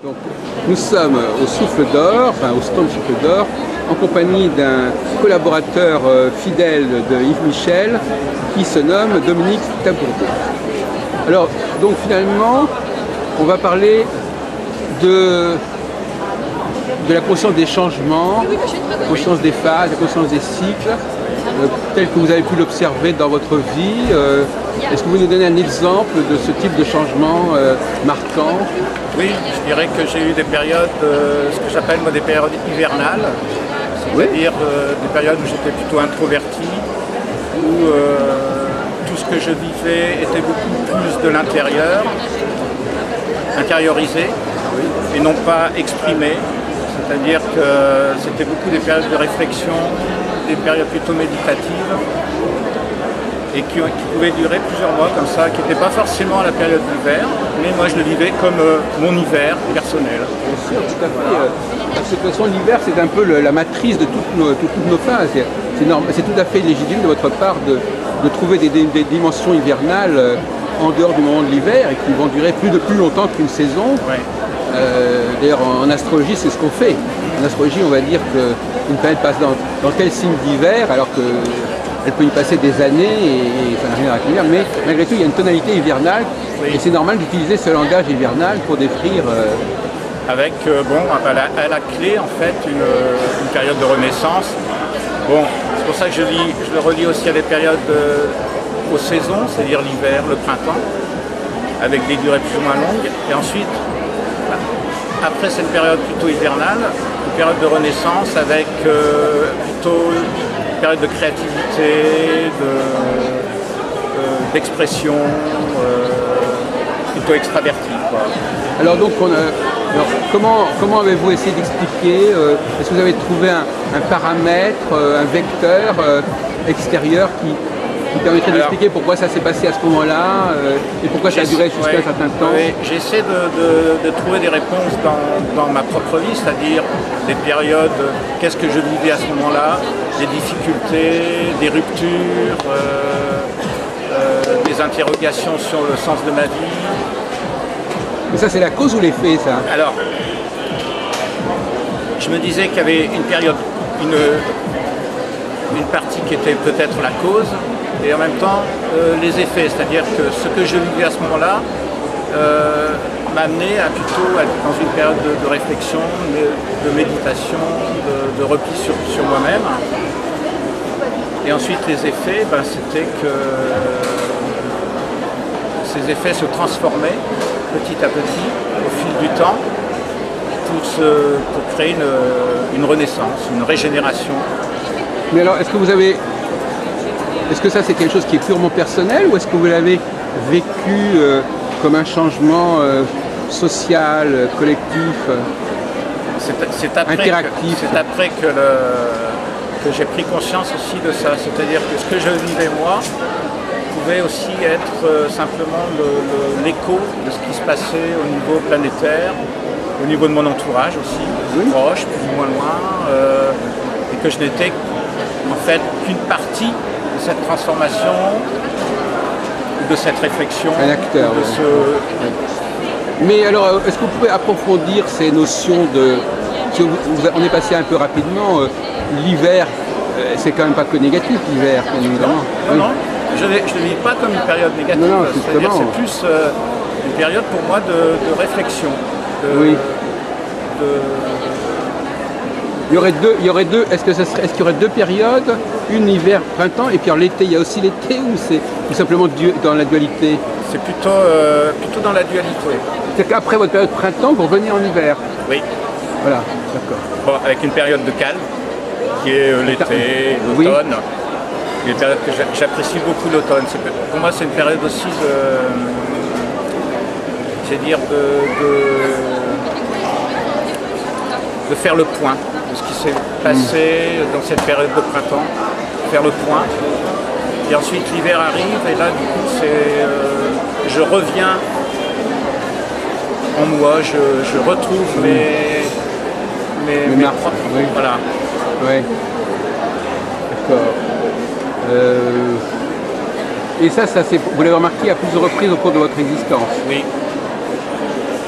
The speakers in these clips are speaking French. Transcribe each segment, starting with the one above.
Donc, nous sommes au Souffle d'Or, enfin au stand Souffle d'Or, en compagnie d'un collaborateur fidèle de Yves Michel qui se nomme Dominique Tabourdeau. Alors, donc finalement, on va parler de la conscience des changements, la conscience des phases, la conscience des cycles, tel que vous avez pu l'observer dans votre vie. Est-ce que vous nous donnez un exemple de ce type de changement marquant? Oui, je dirais que j'ai eu des périodes, ce que j'appelle moi des périodes hivernales, c'est-à-dire des périodes où j'étais plutôt introverti, où tout ce que je vivais était beaucoup plus de l'intérieur, intériorisé, et non pas exprimé. C'est-à-dire que c'était beaucoup des périodes de réflexion, des périodes plutôt méditatives, et qui pouvaient durer plusieurs mois comme ça, qui n'étaient pas forcément à la période d'hiver, mais moi je le vivais comme mon hiver personnel. Bien sûr, tout à fait. Parce que de toute façon, l'hiver, c'est un peu la matrice de toutes nos phases. C'est tout à fait légitime de votre part de trouver des dimensions hivernales en dehors du moment de l'hiver et qui vont durer plus longtemps qu'une saison. Ouais. D'ailleurs, en astrologie, c'est ce qu'on fait. En astrologie, on va dire qu'une planète passe dans tel signe d'hiver, alors qu'elle peut y passer des années et ça n'a rien à accueillir. Mais malgré tout, il y a une tonalité hivernale, oui. Et c'est normal d'utiliser ce langage hivernal pour décrire... Avec, à la clé, en fait, une période de renaissance. Bon, c'est pour ça que je le relie aussi à des périodes aux saisons, c'est-à-dire l'hiver, le printemps, avec des durées plus ou moins longues. Et ensuite, après cette période plutôt hivernale, une période de renaissance avec plutôt une période de créativité, d'expression, plutôt extravertie, quoi. Alors donc, comment avez-vous essayé d'expliquer est-ce que vous avez trouvé un paramètre, un vecteur extérieur qui permettrait d'expliquer pourquoi ça s'est passé à ce moment-là et pourquoi ça a duré jusqu'à un certain temps? Oui, j'essaie de trouver des réponses dans ma propre vie, c'est-à-dire des périodes, qu'est-ce que je vivais à ce moment-là, des difficultés, des ruptures, des interrogations sur le sens de ma vie. Mais ça, c'est la cause ou l'effet, ça? Alors, je me disais qu'il y avait une période, une partie qui était peut-être la cause, et en même temps les effets, c'est-à-dire que ce que je vivais à ce moment-là m'a amené à plutôt être dans une période de réflexion, de méditation, de repli sur moi-même. Et ensuite les effets, c'était que ces effets se transformaient petit à petit au fil du temps pour créer une renaissance, une régénération. Mais alors, est-ce que ça c'est quelque chose qui est purement personnel ou est-ce que vous l'avez vécu comme un changement social, collectif, interactif? C'est après que j'ai pris conscience aussi de ça, c'est-à-dire que ce que je vivais moi pouvait aussi être simplement l'écho de ce qui se passait au niveau planétaire, au niveau de mon entourage aussi, oui. Proche, plus ou moins loin, et que je n'étais en fait qu'une partie de cette transformation, de cette réflexion. Un acteur. Mais alors, est-ce que vous pouvez approfondir ces notions de... On est passé un peu rapidement, l'hiver, c'est quand même pas que négatif l'hiver, bien évidemment. Non. Je ne le vis pas comme une période négative, c'est-à-dire c'est plus une période pour moi de réflexion. Oui. Il y aurait deux. Est-ce qu'il y aurait deux périodes, une hiver, printemps, et puis l'été? Il y a aussi l'été ou c'est tout simplement dans la dualité? C'est plutôt dans la dualité. C'est qu'après votre période printemps, vous revenez en hiver? Oui. Voilà, d'accord. Bon, avec une période de calme, qui est l'été, l'automne. Oui. Une période que j'apprécie beaucoup l'automne. Pour moi, c'est une période aussi de faire le point de ce qui s'est passé dans cette période de printemps, faire le point. Et ensuite, l'hiver arrive et là, du coup, je reviens en moi, je retrouve mes propres... Oui. Voilà. Oui. D'accord. Et ça vous l'avez remarqué à plusieurs reprises au cours de votre existence? Oui.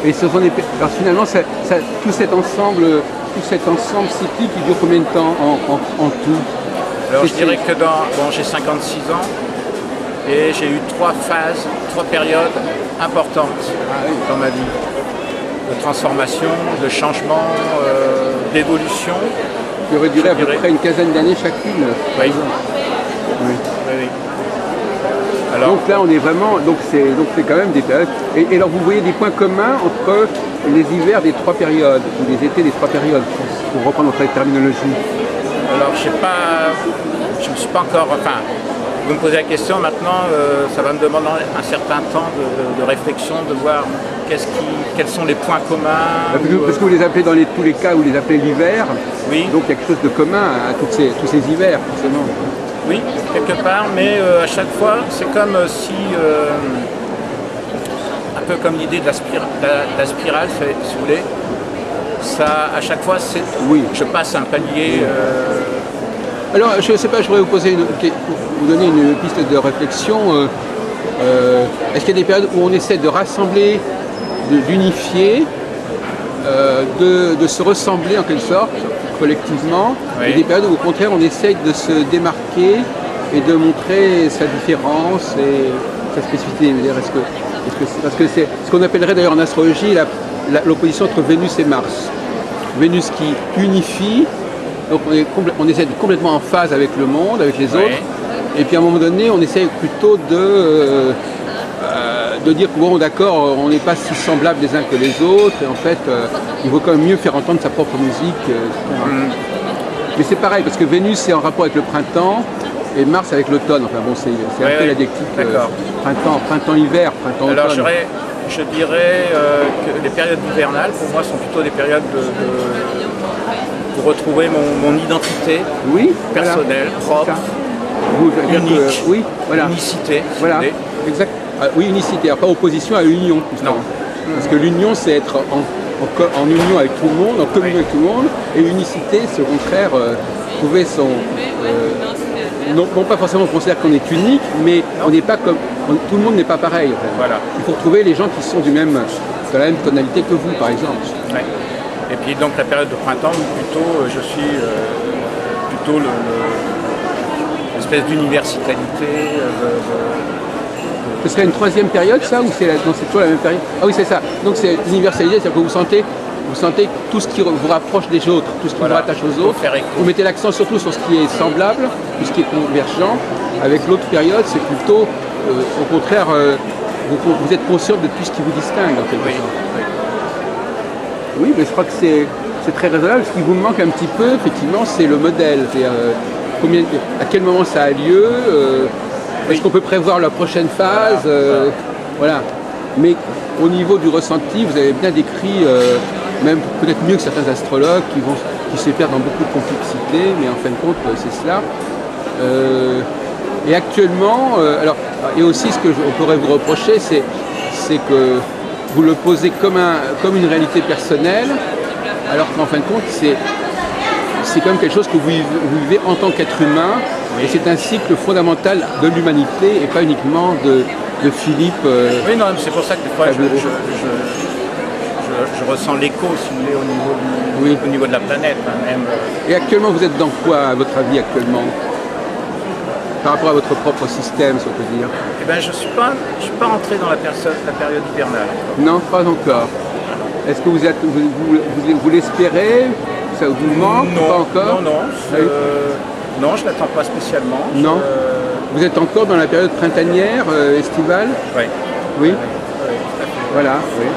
Et ce sont alors finalement, tout cet ensemble cyclique, il dure combien de temps en tout? Alors je dirais que j'ai 56 ans et j'ai eu 3 phases, 3 périodes importantes dans ma vie. De transformation, de changement, d'évolution. Qui aurait duré à peu près une quinzaine d'années chacune. Oui. Oui. Oui. Alors, donc là, on est vraiment, donc c'est quand même des périodes. Et alors, vous voyez des points communs entre les hivers des 3 périodes, ou les étés des 3 périodes, pour reprendre notre terminologie. Alors, je ne me suis pas encore, vous me posez la question maintenant, ça va me demander un certain temps de réflexion, de voir quels sont les points communs. Parce que vous les appelez dans tous les cas, vous les appelez l'hiver, oui. Donc il y a quelque chose de commun à tous ces hivers, forcément. Oui, quelque part, mais à chaque fois, c'est comme si, un peu comme l'idée de la spirale, si vous voulez, ça, à chaque fois, je passe un palier. Alors, je ne sais pas, je voudrais vous donner une piste de réflexion. Est-ce qu'il y a des périodes où on essaie de rassembler, d'unifier, de se ressembler en quelque sorte, collectivement, et des périodes où au contraire on essaye de se démarquer et de montrer sa différence et sa spécificité? Parce que c'est ce qu'on appellerait d'ailleurs en astrologie l'opposition entre Vénus et Mars. Vénus qui unifie, donc on essaie d'être complètement en phase avec le monde, avec les autres, et puis à un moment donné on essaye plutôt de dire que bon d'accord, on n'est pas si semblables les uns que les autres, et en fait il vaut quand même mieux faire entendre sa propre musique. Mais c'est pareil, parce que Vénus c'est en rapport avec le printemps, et Mars avec l'automne. Enfin bon, c'est un peu la dialectique printemps-hiver, printemps-automne. Alors je dirais que les périodes hivernales, pour moi, sont plutôt des périodes pour retrouver mon identité personnelle, propre, unique, unicité. Voilà, exact. Oui, unicité, pas opposition à l'union. Non. Parce que l'union, c'est être en union avec tout le monde, en communion avec tout le monde, et unicité, c'est au contraire trouver son... non pas forcément on considère qu'on est unique, mais on n'est pas comme... tout le monde n'est pas pareil. En fait. Voilà. Il faut trouver les gens qui sont de la même tonalité que vous, par exemple. Ouais. Et puis donc la période de printemps, plutôt je suis plutôt l'espèce d'universalité. Ce serait une troisième période, ça, ou c'est toujours la même période? Ah oui, c'est ça. Donc c'est l'universalité, c'est-à-dire que vous sentez tout ce qui vous rapproche des autres, tout ce qui vous rattache aux autres. Vous mettez l'accent surtout sur ce qui est semblable, tout ce qui est convergent. Avec l'autre période, c'est plutôt, au contraire, vous êtes conscient de tout ce qui vous distingue, en quelque sorte. Oui, mais je crois que c'est très raisonnable. Ce qui vous manque un petit peu, effectivement, c'est le modèle. À quel moment ça a lieu, est-ce qu'on peut prévoir la prochaine phase, voilà. Mais au niveau du ressenti, vous avez bien décrit, même peut-être mieux que certains astrologues qui se perdent dans beaucoup de complexité, mais en fin de compte, c'est cela. Et actuellement, et aussi ce que on pourrait vous reprocher, c'est que vous le posez comme une réalité personnelle, alors qu'en fin de compte, c'est quand même quelque chose que vous vivez en tant qu'être humain, et c'est un cycle fondamental de l'humanité, et pas uniquement de Philippe. Oui, non, c'est pour ça que des fois je ressens l'écho, si vous voulez, au niveau de la planète. Même. Et actuellement, vous êtes dans quoi, à votre avis, actuellement? Par rapport à votre propre système, si on peut dire. Eh bien, je ne suis pas entré dans la période hivernale. Non, pas encore. Est-ce que vous l'espérez? Ça vous manque? Non, pas encore? Non, je ne l'attends pas spécialement. Non. Vous êtes encore dans la période printanière, estivale? Oui. Oui. Voilà. Oui.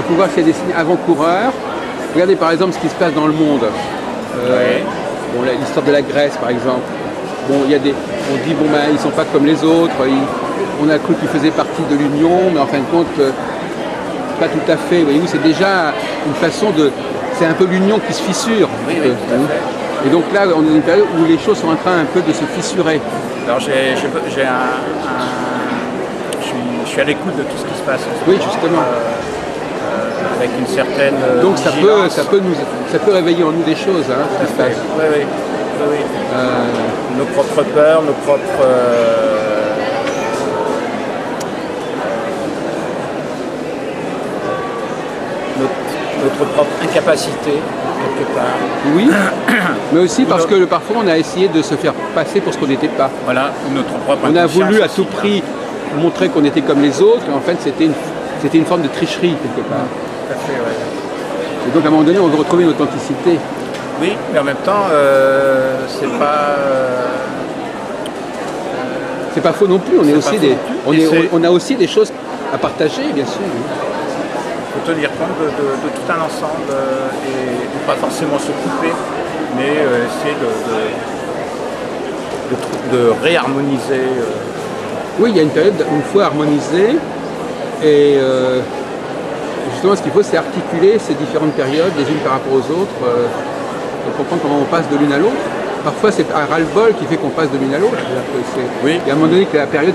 Faut voir s'il y a des signes avant-coureurs. Regardez par exemple ce qui se passe dans le monde. Bon, l'histoire de la Grèce, par exemple. Bon, on dit ils ne sont pas comme les autres. On a cru qu'ils faisaient partie de l'Union, mais en fin de compte, pas tout à fait. Voyez-vous, c'est déjà une façon de... C'est un peu l'Union qui se fissure. Oui, tout à fait. Et donc là, on est dans une période où les choses sont en train un peu de se fissurer. Alors je suis à l'écoute de tout ce qui se passe. Oui, justement. Avec une certaine donc ça peut réveiller en nous des choses, hein, ce qui se passe. Oui. Nos propres peurs, nos propres notre propre incapacité, quelque part. Oui, mais aussi parce que parfois on a essayé de se faire passer pour ce qu'on n'était pas. Voilà, ou notre propre On a voulu à inconscience tout aussi, prix montrer qu'on était comme les autres, et en fait c'était une forme de tricherie quelque part. Tout à fait, ouais. Et donc à un moment donné on veut retrouver une authenticité. Oui, mais en même temps, c'est pas... C'est pas faux non plus, on a aussi des choses à partager bien sûr. Il faut tenir compte de tout un ensemble et pas forcément se couper, mais essayer de réharmoniser. Oui, il y a une période où il faut harmoniser et justement ce qu'il faut c'est articuler ces différentes périodes les unes par rapport aux autres pour comprendre comment on passe de l'une à l'autre. Parfois c'est un ras-le-bol qui fait qu'on passe de l'une à l'autre. Oui. Il y a un moment donné que la période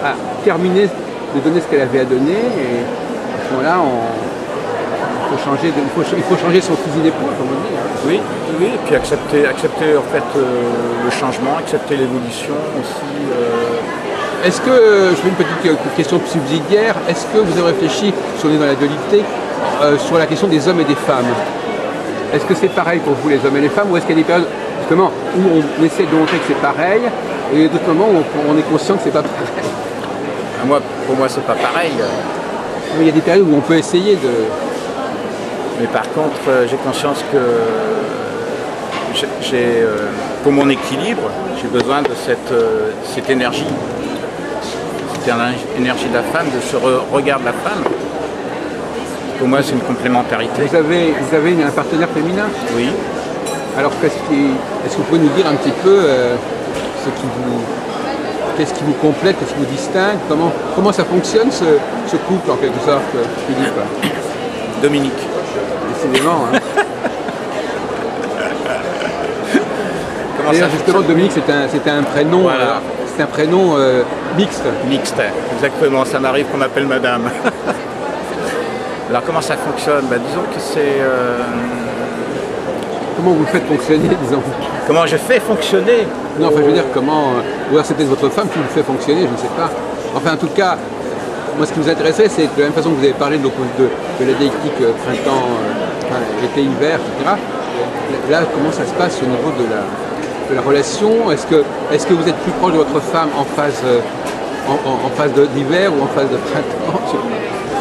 a terminé de donner ce qu'elle avait à donner et à ce moment-là il faut changer son fusil d'épaule comme on dit. Oui, oui, et puis accepter en fait le changement, accepter l'évolution aussi. Est-ce que, je fais une petite question subsidiaire, est-ce que vous avez réfléchi, si on est dans la dualité, sur la question des hommes et des femmes? Est-ce que c'est pareil pour vous les hommes et les femmes ou est-ce qu'il y a des périodes justement où on essaie de montrer que c'est pareil et d'autres moments où on est conscient que c'est pas pareil? Pour moi c'est pas pareil. Mais il y a des périodes où on peut essayer de... Mais par contre j'ai conscience que pour mon équilibre, j'ai besoin de cette énergie. Énergie de la femme, de ce regard de la femme. Pour moi, c'est une complémentarité. Vous avez un partenaire féminin? Oui. Alors, est-ce que vous pouvez nous dire un petit peu qu'est-ce qui vous complète, qu'est-ce qui vous distingue? Comment ça fonctionne, ce couple, en quelque sorte, Philippe? Dominique. Décidément, hein. D'ailleurs, justement, Dominique, c'était un prénom... Voilà. C'est un prénom mixte. Mixte, exactement, ça m'arrive qu'on m'appelle madame. Alors comment ça fonctionne? Disons que c'est... Comment vous le faites fonctionner, disons? Comment je fais fonctionner? Non, enfin je veux dire comment... ou alors c'est peut-être votre femme qui vous le fait fonctionner, je ne sais pas. Enfin en tout cas, moi ce qui nous intéressait, c'est de la même façon que vous avez parlé de la dialectique printemps, été, hiver, etc. Là, comment ça se passe au niveau de la relation? Est-ce que vous êtes plus proche de votre femme en phase d'hiver ou en phase de printemps?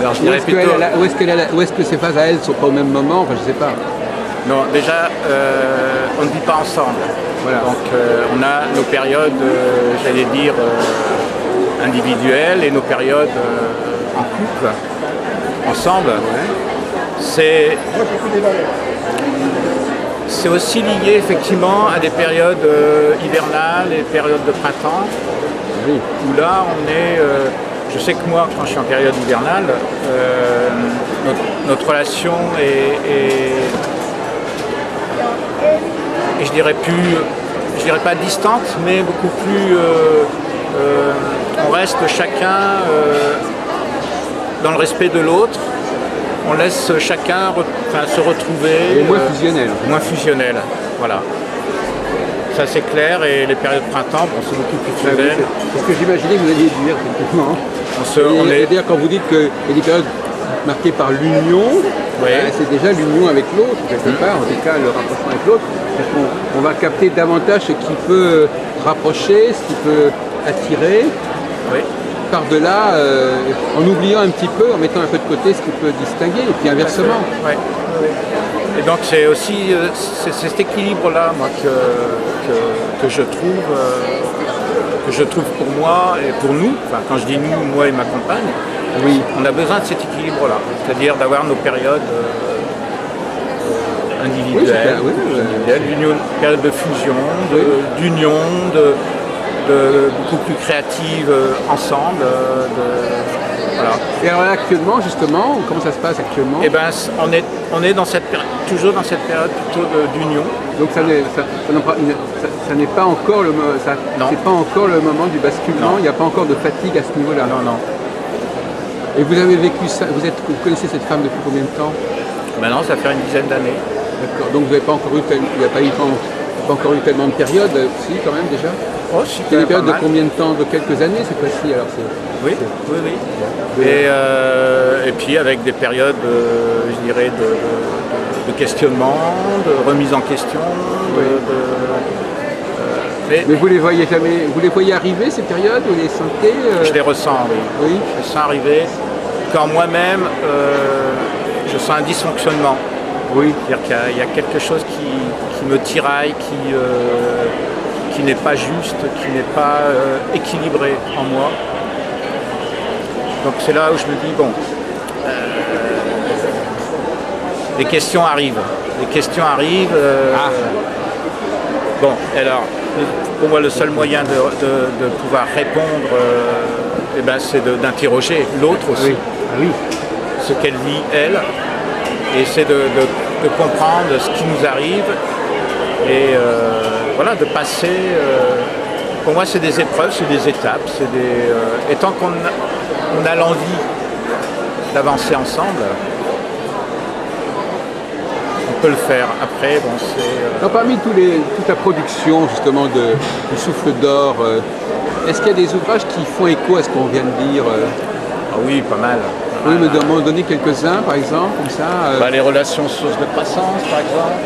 Alors, je dirais ou est-ce que ces phases à elle ne sont pas au même moment? Enfin, je ne sais pas. Non, déjà, on ne vit pas ensemble. Voilà. Donc, on a nos périodes, j'allais dire, individuelles et nos périodes en couple, ensemble. Ouais. C'est aussi lié effectivement à des périodes hivernales et périodes de printemps, oui. Où là on est, je sais que moi quand je suis en période hivernale, notre relation est je dirais pas distante, mais beaucoup plus, on reste chacun dans le respect de l'autre. On laisse chacun se retrouver. Et moins fusionnel. Moins fusionnel, voilà. Ça c'est clair, et les périodes de printemps, c'est beaucoup plus fusionnel. C'est ce que j'imaginais que vous alliez dire, effectivement. C'est-à-dire quand vous dites qu'il y a des périodes marquées par l'union, oui. C'est déjà l'union avec l'autre, quelque part, en tout cas le rapprochement avec l'autre. On va capter davantage ce qui peut rapprocher, ce qui peut attirer. Oui. Par-delà, en oubliant un petit peu, en mettant un peu de côté ce qui peut distinguer, et puis inversement. Ouais. Et donc c'est aussi cet équilibre-là, moi, que je trouve pour moi et pour nous, enfin, quand je dis nous, moi et ma compagne, oui. On a besoin de cet équilibre-là, c'est-à-dire d'avoir nos périodes individuelles, une période de fusion, d'union, beaucoup plus créative ensemble. Voilà. Et alors là, actuellement, justement, comment ça se passe actuellement? Eh ben, on est toujours dans cette période plutôt d'union. Donc ça n'est pas encore le moment du basculement, il n'y a pas encore de fatigue à ce niveau-là. Non, non. Et vous avez vécu ça, vous connaissez cette femme depuis combien de temps? Maintenant, ça fait une dizaine d'années. D'accord, donc vous n'avez pas encore eu, il n'y a pas eu pas encore eu tellement de périodes, si quand même déjà. Oh, si, C'est des périodes de pas mal. combien de temps? De quelques années cette fois-ci alors Oui, oui, oui. Et puis avec des périodes, je dirais, de questionnement, de remise en question. Oui. Mais vous les voyez jamais, vous les voyez arriver ces périodes, vous les sentez Je les ressens, oui. Oui. Je les sens arriver. Quand moi-même, je sens un dysfonctionnement. Oui. C'est-à-dire qu'il y a quelque chose qui me tiraille, qui n'est pas juste, qui n'est pas équilibré en moi. Donc c'est là où je me dis, bon, les questions arrivent. Les questions arrivent. Bon, alors, pour moi, le seul moyen de pouvoir répondre, eh ben, c'est d'interroger l'autre aussi. Oui. Ah oui. Ce qu'elle vit, elle, et c'est de comprendre ce qui nous arrive et voilà, de passer. Pour moi, c'est des épreuves, c'est des étapes, et tant qu'on a l'envie d'avancer ensemble, on peut le faire. Après, bon, c'est. Parmi toute la production justement du Souffle d'Or, est-ce qu'il y a des ouvrages qui font écho à ce qu'on vient de dire Ah oui, pas mal. Vous pouvez m'en donner quelques-uns, par exemple, comme ça Les relations sources de croissance, par exemple.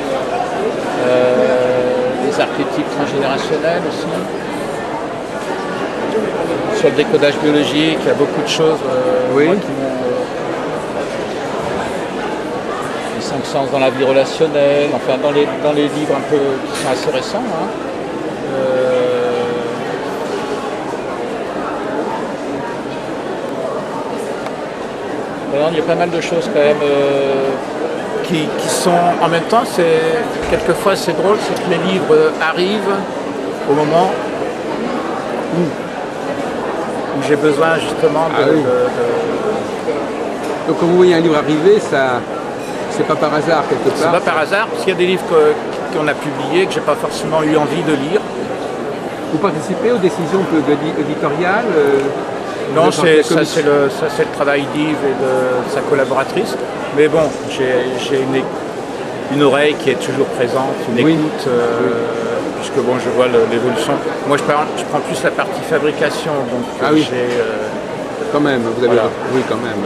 Les archétypes transgénérationnels aussi. Sur le décodage biologique, il y a beaucoup de choses Oui. moi, qui m'ont. Les 5 sens dans la vie relationnelle, enfin dans les livres un peu qui sont assez récents. Hein. Alors, il y a pas mal de choses quand même qui sont en même temps, quelquefois c'est drôle, c'est que les livres arrivent au moment où j'ai besoin justement Donc quand vous voyez un livre arriver, ça, c'est pas par hasard quelque C'est part. pas par hasard, parce qu'il y a des livres qu'on a publiés, que j'ai pas forcément eu envie de lire. Vous participez aux décisions éditoriales Non, ça c'est commission. le travail d'Yves et de sa collaboratrice. Mais bon, j'ai une oreille qui est toujours présente, une Oui. écoute, puisque bon, je vois l'évolution. Moi, je prends plus la partie fabrication, donc Oui. j'ai. Quand même, vous avez Voilà. oui quand même.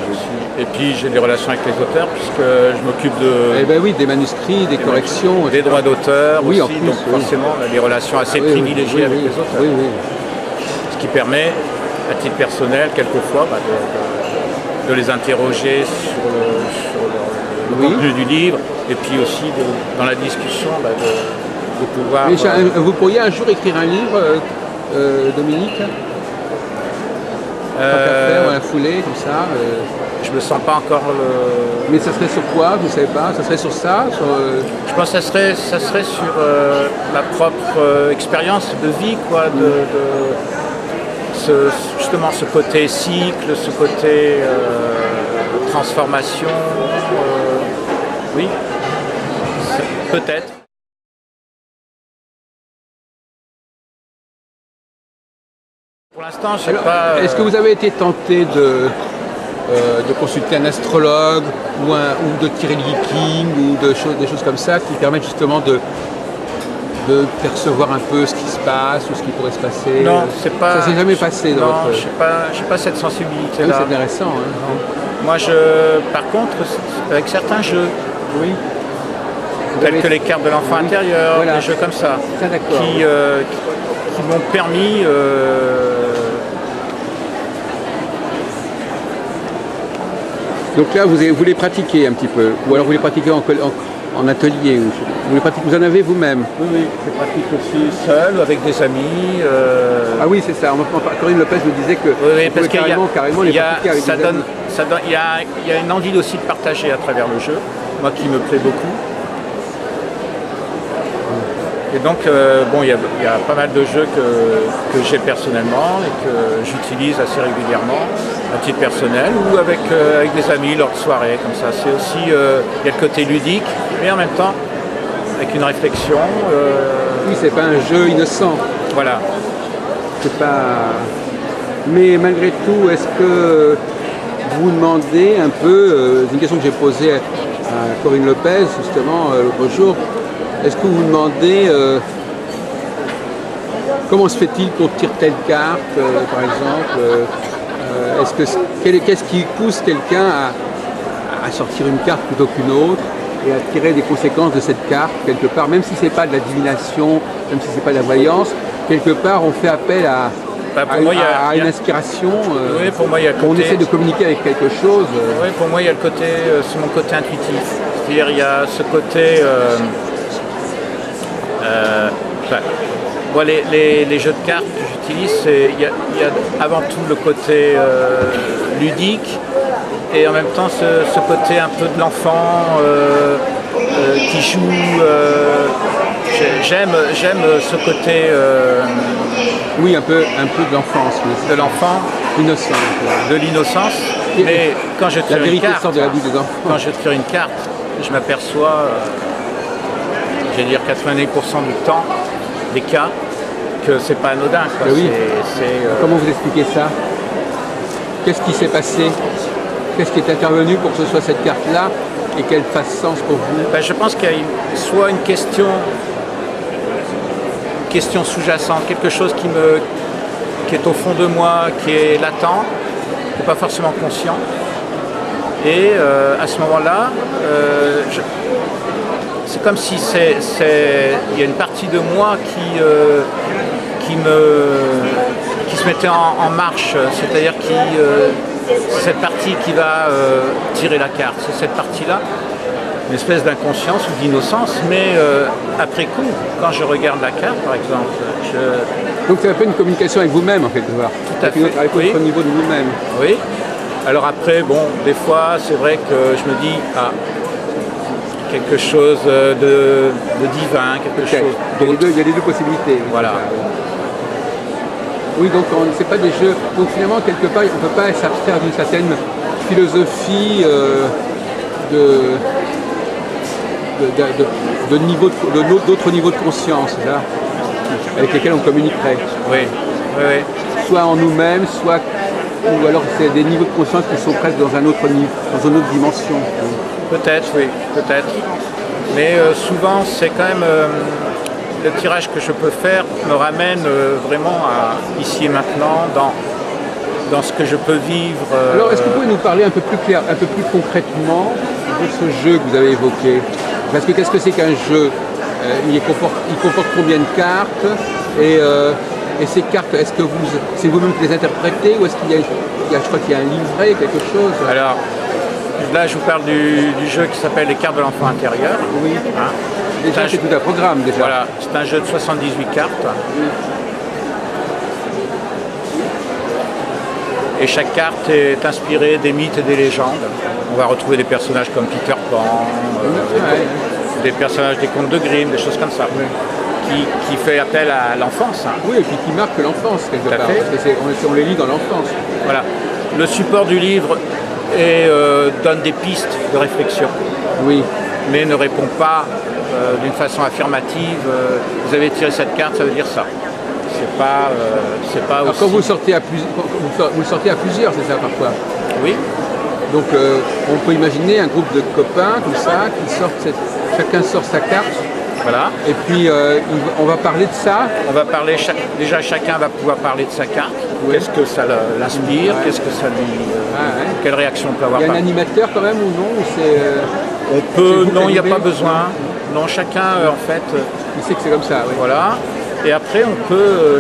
Et puis j'ai des relations avec les auteurs, puisque je m'occupe Eh bien oui, des manuscrits, des corrections, des droits d'auteur Oui, aussi, en plus, donc oui. forcément on a des relations assez privilégiées avec les auteurs. Oui, oui. Ce qui permet, à titre personnel, quelquefois, de les interroger sur le Oui. contenu du livre, et puis aussi dans la discussion de pouvoir. Mais vous pourriez un jour écrire un livre, Dominique, tant qu'à faire dans la foulée, comme ça. Je me sens pas encore Mais ça serait sur quoi? Vous ne savez pas? Ça serait sur ça sur, Je pense que ça serait sur ma propre expérience de vie, quoi, justement ce côté cycle, ce côté transformation. Oui, peut-être. Pour l'instant, je sais pas. Est-ce que vous avez été tenté de consulter un astrologue ou de tirer le viking ou des choses comme ça qui permettent justement de percevoir un peu ce qui se passe ou ce qui pourrait se passer? Non, c'est pas. Ça s'est jamais passé dans non, votre. j'ai pas cette Ah sensibilité-là. oui, c'est intéressant. Hein. Moi, par contre, avec certains jeux, Oui. tels que les cartes de l'enfant intérieur, Voilà. des jeux comme ça, Ça, d'accord. qui m'ont permis. Donc là, vous les pratiquez un petit peu, ou alors vous les pratiquez en atelier. Vous en avez vous-même. Oui, je pratique aussi seul, ou avec des amis. Ah oui, c'est ça. Corinne Lopez me disait que Oui, vous parce pouvez qu'il carrément les pratiquer avec des amis. il y a une envie aussi de partager à travers le jeu, moi qui me plaît beaucoup. Et donc, bon, il y a pas mal de jeux que j'ai personnellement et que j'utilise assez régulièrement à titre personnel ou avec des amis lors de soirées comme ça. C'est aussi, il y a le côté ludique, mais en même temps avec une réflexion. Oui, c'est pas un jeu innocent. Voilà. C'est pas. Mais malgré tout, est-ce que vous demandez un peu, c'est une question que j'ai posée à Corinne Lopez justement l'autre jour, est-ce que vous demandez Comment se fait-il qu'on tire telle carte, par exemple qu'est-ce qui pousse quelqu'un à sortir une carte plutôt qu'une autre et à tirer des conséquences de cette carte quelque part, même si c'est pas de la divination, même si c'est pas de la voyance, quelque part on fait appel à une inspiration. Oui, pour moi, il y a le côté, on essaie de communiquer avec quelque chose. Oui, pour moi, il y a le côté, c'est mon côté intuitif. C'est-à-dire, il y a ce côté. Moi, les jeux de cartes que j'utilise, il y a avant tout le côté ludique et en même temps ce côté un peu de l'enfant qui joue. J'aime ce côté. Oui, un peu de l'enfance. De l'enfant. Innocent. De l'innocence. Mais quand je tire une carte, sort de la vie des enfants. Quand je tire une carte, je m'aperçois, je vais dire 90% du temps, des cas, que c'est pas anodin. Quoi. Oui. Comment vous expliquez ça? Qu'est-ce qui s'est passé? Qu'est-ce qui est intervenu pour que ce soit cette carte-là et qu'elle fasse sens pour vous? Ben, je pense qu'il y a soit une question sous-jacente, quelque chose qui est au fond de moi, qui est latent, qui n'est pas forcément conscient. Et à ce moment-là, c'est comme si il y a une partie de moi qui se mettait en marche, c'est-à-dire cette partie qui va tirer la carte, c'est cette partie-là, une espèce d'inconscience ou d'innocence, mais après coup, quand je regarde la carte, par exemple, Donc c'est un peu une communication avec vous-même, en fait, de voir. Tout à fait. Avec Oui. votre niveau de vous-même. Oui. Alors après, bon, des fois, c'est vrai que je me dis, quelque chose de divin, quelque chose d'autre. Il y a les deux possibilités. Voilà. Oui, donc c'est pas des jeux. Donc finalement, quelque part, on ne peut pas s'abstraire d'une certaine philosophie d'autres niveaux de conscience, là, avec lesquels on communiquerait. Oui, oui, oui. Soit en nous-mêmes, soit ou alors c'est des niveaux de conscience qui sont presque dans un autre niveau, dans une autre dimension. Peut-être, oui, peut-être. Mais souvent, c'est quand même le tirage que je peux faire me ramène vraiment à ici et maintenant, dans ce que je peux vivre. Alors, est-ce que vous pouvez nous parler un peu plus clair, un peu plus concrètement de ce jeu que vous avez évoqué? Parce que qu'est-ce que c'est qu'un jeu? Il comporte combien de cartes? Et ces cartes, est-ce que c'est vous-même qui les interprétez ou est-ce qu'il y a, je crois qu'il y a un livret, quelque chose? Alors, là, je vous parle du jeu qui s'appelle Les cartes de l'enfant intérieur. Oui. Hein? Déjà, c'est tout un programme, déjà. Voilà, c'est un jeu de 78 cartes. Oui. Et chaque carte est inspirée des mythes et des légendes. On va retrouver des personnages comme Peter Pan, des personnages des contes de Grimm, des choses comme ça, qui fait appel à l'enfance. Hein. Oui, et puis qui marque l'enfance, quelque part. Parce que on les lit dans l'enfance. Voilà. Le support du livre donne des pistes de réflexion, oui, mais ne répond pas d'une façon affirmative. Vous avez tiré cette carte, ça veut dire ça. C'est pas alors aussi... quand vous sortez vous sortez à plusieurs, c'est ça parfois? Oui. Donc on peut imaginer un groupe de copains comme ça qui sortent chacun sort sa carte. Voilà. Et puis on va parler de ça. On va parler déjà chacun va pouvoir parler de sa carte. Oui. Qu'est-ce que ça l'inspire? Ouais. Qu'est-ce que ça lui quelle réaction on peut avoir? Il y a un animateur quand même ou non? On peut. Non, il n'y a pas besoin. Non, chacun en fait. Il sait que c'est comme ça. Oui. Voilà. Et après,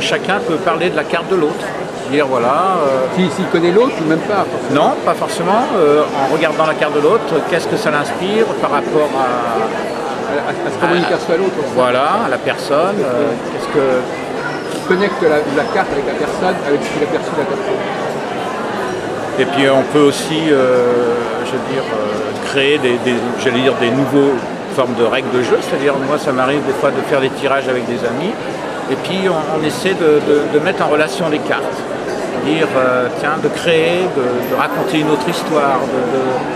chacun peut parler de la carte de l'autre. Dire voilà. S'il connaît l'autre ou même pas? Forcément. Non, pas forcément. En regardant la carte de l'autre, qu'est-ce que ça l'inspire par rapport à se communiquer à l'autre. Voilà, à la personne. Qu'est-ce que connecte la carte avec la personne, avec ce qu'il a perçu de la personne. Et puis on peut aussi, créer des nouveaux formes de règles de jeu. C'est-à-dire, moi, ça m'arrive des fois de faire des tirages avec des amis. Et puis on essaie de mettre en relation les cartes. Dire, de créer, de raconter une autre histoire.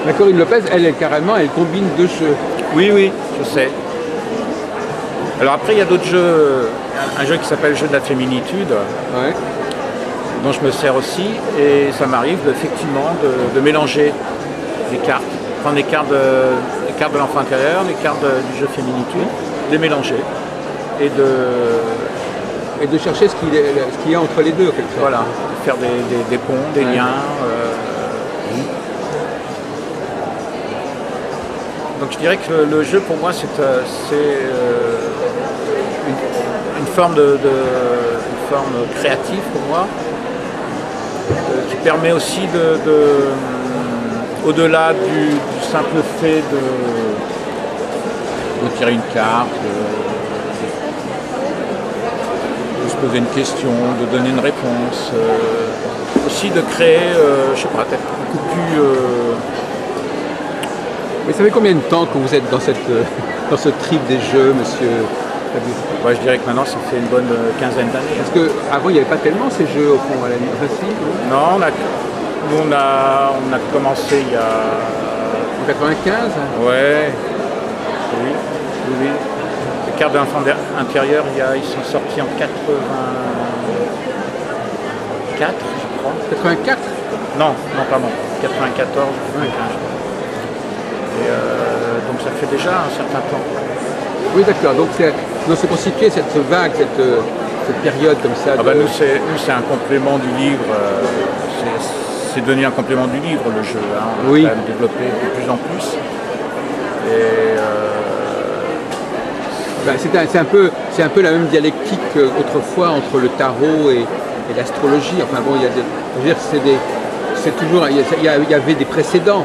La Corinne Lopez, elle combine deux jeux. Oui, je sais. Alors après, il y a d'autres jeux. Un jeu qui s'appelle le jeu de la féminitude, dont je me sers aussi. Et ça m'arrive effectivement de mélanger les cartes. Prendre les cartes de l'enfant intérieur, les cartes du jeu féminitude, les mélanger. Et et de chercher ce qu'il y a entre les deux, quelque sorte. Voilà, faire des ponts, des liens. Donc je dirais que le jeu pour moi c'est une forme une forme créative pour moi qui permet aussi au-delà du simple fait de tirer une carte, de se poser une question, de donner une réponse, aussi de créer, je sais pas, peut-être beaucoup plus. Mais ça fait combien de temps que vous êtes dans dans ce trip des jeux, monsieur Fabius? Ouais, je dirais que maintenant ça fait une bonne quinzaine d'années. Parce qu'avant il n'y avait pas tellement ces jeux au fond à la limite. Enfin, si, Non, on a commencé il y a. en 95. Ouais. Oui. Les cartes d'enfants intérieurs, ils sont sortis en 84, je crois. 84. Non, pardon. 94, 95. Et donc ça fait déjà un certain temps. Oui, d'accord. Donc c'est constitué cette vague, cette période comme ça. Nous, c'est un complément du livre. C'est devenu un complément du livre, le jeu. Hein. On a quand même développé de plus en plus. Et c'est un peu la même dialectique qu'autrefois entre le tarot et l'astrologie. Enfin bon, je veux dire, c'est toujours, il y avait des précédents.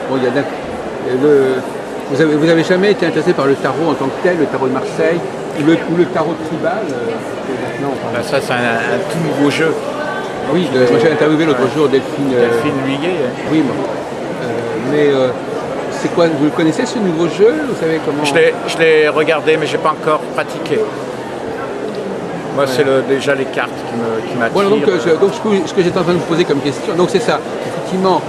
Bon, vous avez jamais été intéressé par le tarot en tant que tel, le tarot de Marseille ou le tarot tribal ça c'est un tout nouveau jeu. Oui, moi j'ai interviewé l'autre jour Delphine Huillet. Oui, mais c'est quoi, vous le connaissez ce nouveau jeu? Vous savez comment? Je l'ai regardé, mais j'ai pas encore pratiqué. Moi, c'est déjà les cartes qui m'attirent. Voilà, donc ce que j'étais en train de vous poser comme question, donc c'est ça. Effectivement,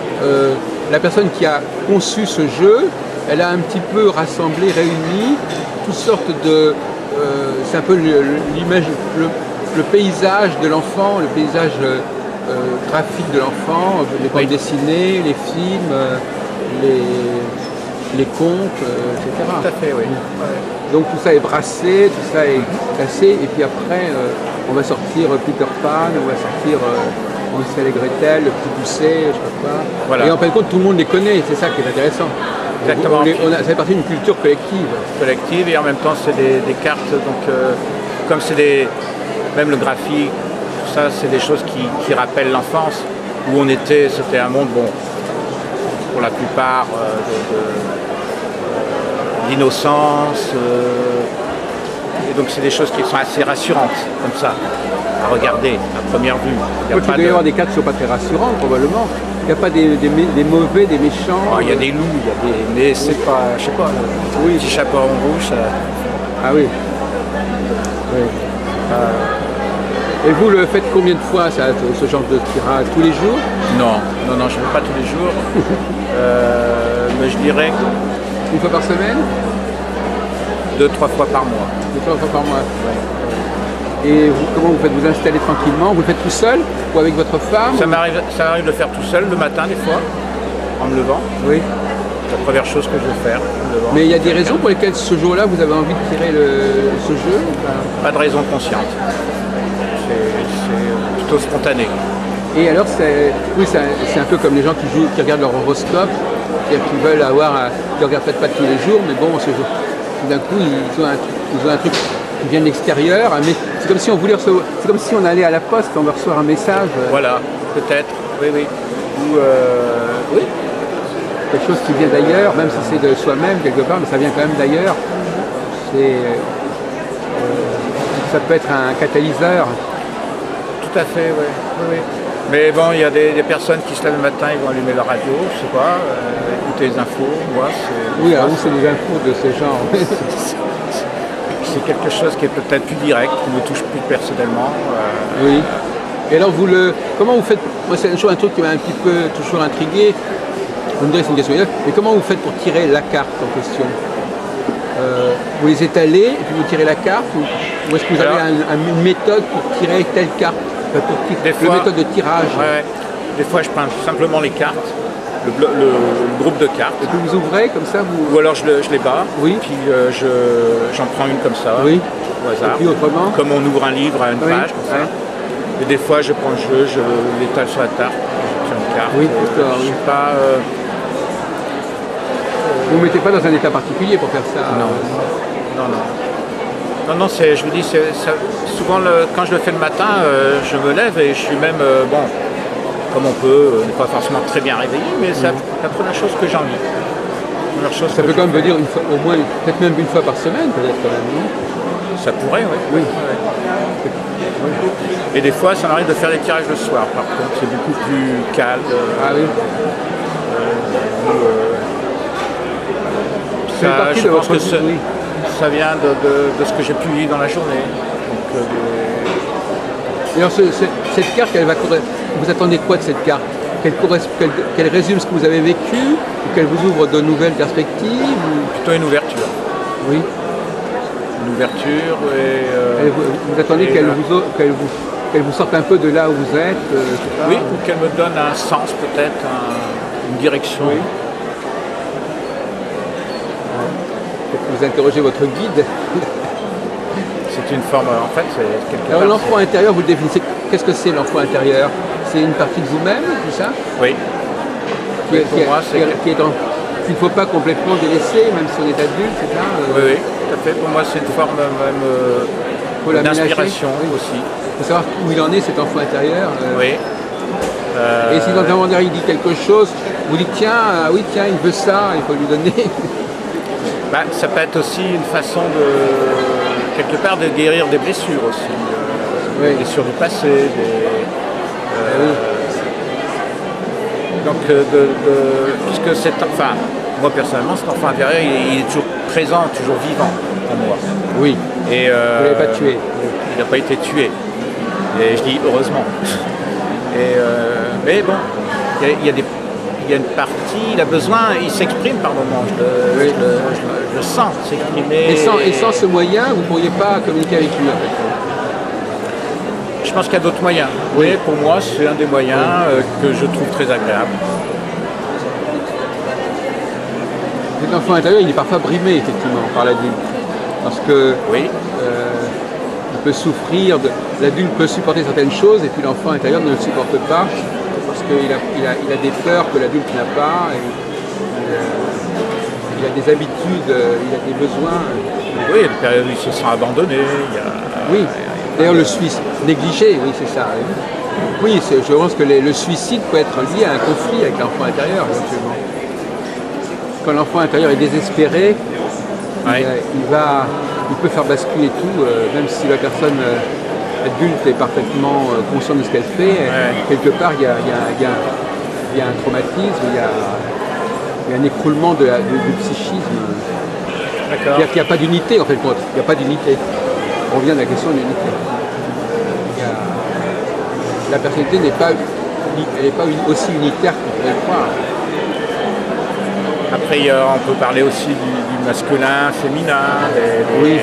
la personne qui a conçu ce jeu, elle a un petit peu rassemblé, réuni toutes sortes de... c'est un peu l'image, le paysage de l'enfant, le paysage graphique de l'enfant, les bandes dessinées, les films, les contes, etc. Tout à fait, oui. Donc tout ça est brassé, tout ça est cassé, et puis après on va sortir Peter Pan, on va sortir Hansel et Gretel, le petit Poucet, je sais pas quoi. Voilà. Et en fin de compte tout le monde les connaît, c'est ça qui est intéressant. Exactement. Ça fait partie d'une culture collective. Collective, et en même temps c'est des cartes, donc comme c'est même le graphique, tout ça c'est des choses qui rappellent l'enfance, où on était, c'était un monde, bon, pour la plupart d'innocence, et donc c'est des choses qui sont assez rassurantes, comme ça, à regarder, à première vue. Il doit y avoir des cartes qui ne sont pas très rassurantes, probablement. Il n'y a pas des mauvais, des méchants. Il y a des loups, mais c'est pas, je sais pas, oui, petit chaperon rouge. Ah oui. Et vous le faites combien de fois, ce genre de tirage? Tous les jours? Non, je ne fais pas tous les jours. Mais je dirais une fois par semaine? 2-3 fois par mois. 2-3 fois par mois. Et comment vous faites? Vous installez tranquillement? Vous le faites tout seul ou avec votre femme? Ça m'arrive de le faire tout seul le matin des fois, en me levant. Oui. C'est la première chose que je vais faire. Mais il y a des raisons pour lesquelles ce jour-là vous avez envie de tirer ce jeu? Pas de raison consciente. C'est plutôt spontané. Et alors c'est un peu comme les gens qui regardent leur horoscope, qui veulent qui regardent peut-être pas tous les jours, mais bon, ce jour, d'un coup ils ont un truc qui vient de l'extérieur, mais c'est comme si on voulait c'est comme si on allait à la poste, on va recevoir un message. Voilà, peut-être, oui. Ou oui. Quelque chose qui vient d'ailleurs, même si c'est de soi-même quelque part, mais ça vient quand même d'ailleurs. Ça peut être un catalyseur. Tout à fait, oui. Mais bon, il y a des personnes qui se lèvent le matin, ils vont allumer leur radio, je sais pas, écouter les infos. Moi, oui, alors vous, c'est des infos de ce genre. C'est quelque chose qui est peut-être plus direct, qui me touche plus personnellement. Oui. Et alors, comment vous faites? Moi, c'est toujours un truc qui m'a un petit peu toujours intrigué. Vous me direz, c'est une question, mais comment vous faites pour tirer la carte en question? Vous les étalez et puis vous tirez la carte, ou est-ce que vous avez une méthode pour tirer telle carte? Une méthode de tirage? Des fois, je prends simplement les cartes le groupe de cartes. Et puis vous ouvrez comme ça, vous... Ou alors je les bats, Oui. puis j'en prends une comme ça, Oui. au hasard. Et puis autrement? Comme on ouvre un livre à une Oui. page, comme ça. Ouais. Et des fois, je prends le jeu, je l'étale sur la tarte, je tire une carte. Oui, d'accord, Je oui. suis pas... Vous ne mettez pas dans un état particulier pour faire ça? non. Non, je vous dis, souvent quand je le fais le matin, je me lève et je suis même, comme on peut, n'est pas forcément très bien réveillé, mais c'est la première chose que j'ai envie. Ça peut quand même venir une fois, au moins, peut-être même une fois par semaine, peut-être quand même, non? Ça pourrait, oui. Oui. Et des fois, ça m'arrive de faire les tirages le soir, par contre, c'est beaucoup plus calme. Ah oui. C'est une Ça, partie je de pense votre que vie, oui. ça vient de ce que j'ai pu vivre dans la journée. Donc, Et alors cette carte, vous attendez quoi de cette carte? Qu'elle résume ce que vous avez vécu, ou qu'elle vous ouvre de nouvelles perspectives ou... plutôt une ouverture. Oui. Une ouverture et... Vous attendez qu'elle vous sorte un peu de là où vous êtes, je sais pas. Oui, ou qu'elle me donne un sens peut-être, une direction. Oui. Peut-être que vous interrogez votre guide. C'est une forme, en fait, c'est quelque Alors part, l'enfant intérieur, vous le définissez, qu'est-ce que c'est l'enfant intérieur? C'est une partie de vous-même, tout ça? Oui. Pour moi, c'est... qu'il ne faut pas complètement délaisser, même si on est adulte, c'est ça? Oui, tout à fait. Pour moi, c'est une forme même d'inspiration aussi. Il faut savoir où il en est, cet enfant intérieur. Oui. Et si dans un moment il dit quelque chose, vous dites tiens, oui, tiens, il veut ça, il faut lui donner. Ça peut être aussi une façon quelque part, de guérir des blessures aussi. Des blessures du passé. Donc, puisque moi personnellement, cet enfant intérieur, il est toujours présent, toujours vivant en moi. Oui. Et, vous ne l'avez pas tué. Il n'a pas été tué. Et je dis heureusement. Mais bon, il y a une partie, il a besoin, il s'exprime par moments, je le sens s'exprimer. Et sans ce moyen, vous ne pourriez pas communiquer avec lui en fait. Je pense qu'il y a d'autres moyens. Oui. Mais pour moi, c'est un des moyens que je trouve très agréable. Cet enfant intérieur, il est parfois brimé effectivement par l'adulte. Parce que oui. Il peut souffrir, l'adulte peut supporter certaines choses et puis l'enfant intérieur ne le supporte pas parce qu'il a des peurs que l'adulte n'a pas, et il a des habitudes, il a des besoins. Oui, il y a des périodes où il se sent abandonné. Oui, d'ailleurs le suicide, négligé, oui c'est ça. Oui, je pense que le suicide peut être lié à un conflit avec l'enfant intérieur éventuellement. Quand l'enfant intérieur est désespéré, il peut faire basculer tout, même si la personne adulte est parfaitement consciente de ce qu'elle fait. Quelque part, il y a un traumatisme, il y a un écroulement du psychisme. C'est-à-dire qu'il n'y a pas d'unité, en fait, il n'y a pas d'unité. On revient à la question de l'unité. La personnalité n'est pas aussi unitaire qu'on pourrait le croire. Après, on peut parler aussi du masculin, féminin. Oui,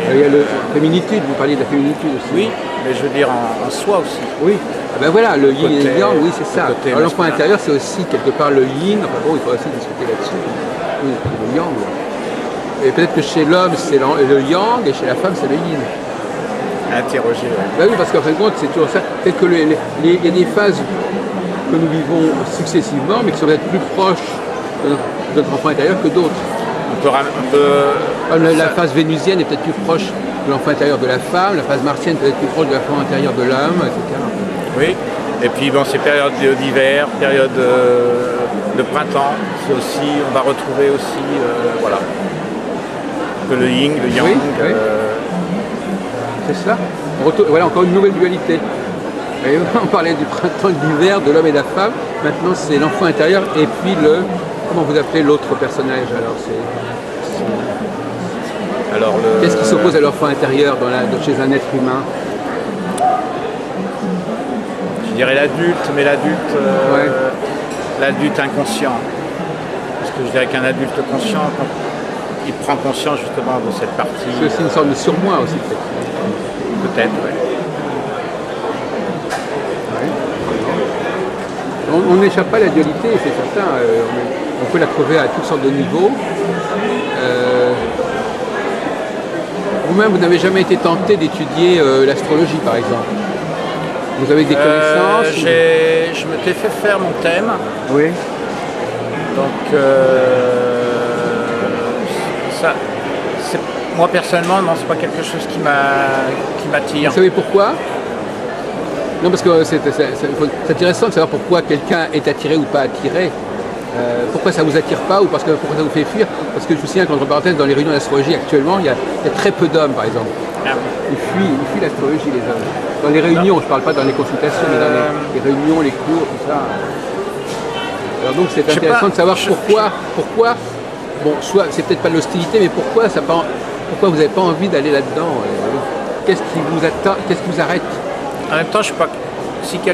il y a la féminitude, vous parliez de la féminitude aussi. Oui, mais je veux dire en soi aussi. Oui, ben voilà, le yin et le yang, oui, c'est ça. Alors l'enfant intérieur, c'est aussi quelque part le yin, enfin bon, il faudrait aussi discuter là-dessus. Oui, le yang. Et peut-être que chez l'homme, c'est le yang, et chez la femme, c'est le yin. Interroger, oui. Ben oui, parce qu'en fin de compte, c'est toujours ça. Peut-être qu'il y a des phases que nous vivons successivement, mais qui sont peut-être plus proches de notre enfant intérieur que d'autres. La phase vénusienne est peut-être plus proche de l'enfant intérieur de la femme, la phase martienne peut être plus proche de l'enfant intérieur de l'homme, etc. Oui, et puis bon, ces périodes d'hiver, périodes de printemps, c'est aussi, on va retrouver aussi, voilà, que le yin, le yang. Oui, oui. C'est ça. Voilà encore une nouvelle dualité. Et on parlait du printemps et de l'hiver, de l'homme et de la femme. Maintenant, c'est l'enfant intérieur et puis comment vous appelez l'autre personnage alors Qu'est-ce qui s'oppose à l'enfant intérieur chez un être humain? Je dirais l'adulte, mais l'adulte inconscient. Parce que je dirais qu'un adulte conscient, il prend conscience justement de cette partie. C'est aussi une sorte de surmoi aussi peut-être. Peut-être, oui. On n'échappe pas à la dualité, c'est certain. On peut la trouver à toutes sortes de niveaux. Vous-même, vous n'avez jamais été tenté d'étudier l'astrologie, par exemple? Vous avez des connaissances Je m'étais fait faire mon thème. Oui. Donc, moi personnellement, non, c'est pas quelque chose qui m'attire. Vous savez pourquoi? Non, parce que c'est intéressant de savoir pourquoi quelqu'un est attiré ou pas attiré. Pourquoi ça vous attire pas ou pourquoi ça vous fait fuir? Parce que je me souviens qu'entre parenthèses, dans les réunions d'astrologie actuellement, il y a très peu d'hommes, par exemple. Ah. Ils fuient l'astrologie, les hommes. Dans les réunions, je ne parle pas dans les consultations, mais dans les réunions, les cours, tout ça. Alors donc c'est intéressant de savoir pourquoi, bon, soit c'est peut-être pas de l'hostilité, mais pourquoi vous n'avez pas envie d'aller là-dedans? Qu'est-ce qui vous attend, qu'est-ce qui vous arrête? En même temps, je sais pas, si quand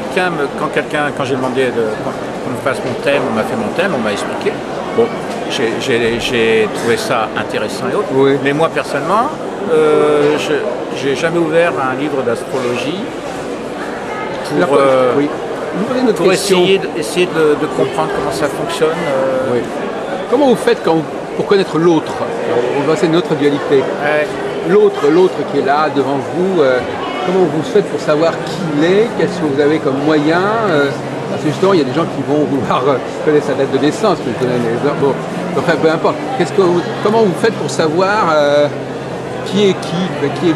j'ai demandé qu'on me fasse mon thème, on m'a fait mon thème, on m'a expliqué. Bon, j'ai trouvé ça intéressant et autres. Oui. Mais moi personnellement, j'ai jamais ouvert un livre d'astrologie pour essayer de comprendre comment ça fonctionne. Oui. Comment vous faites pour connaître l'autre? On va c'est notre dualité. Ouais. L'autre qui est là devant vous, comment vous faites pour savoir qui il est? Qu'est-ce que vous avez comme moyen? Parce que justement, il y a des gens qui vont vouloir connaître sa date de naissance, que je donne un exemple. Bon, enfin, peu importe. Comment vous faites pour savoir qui est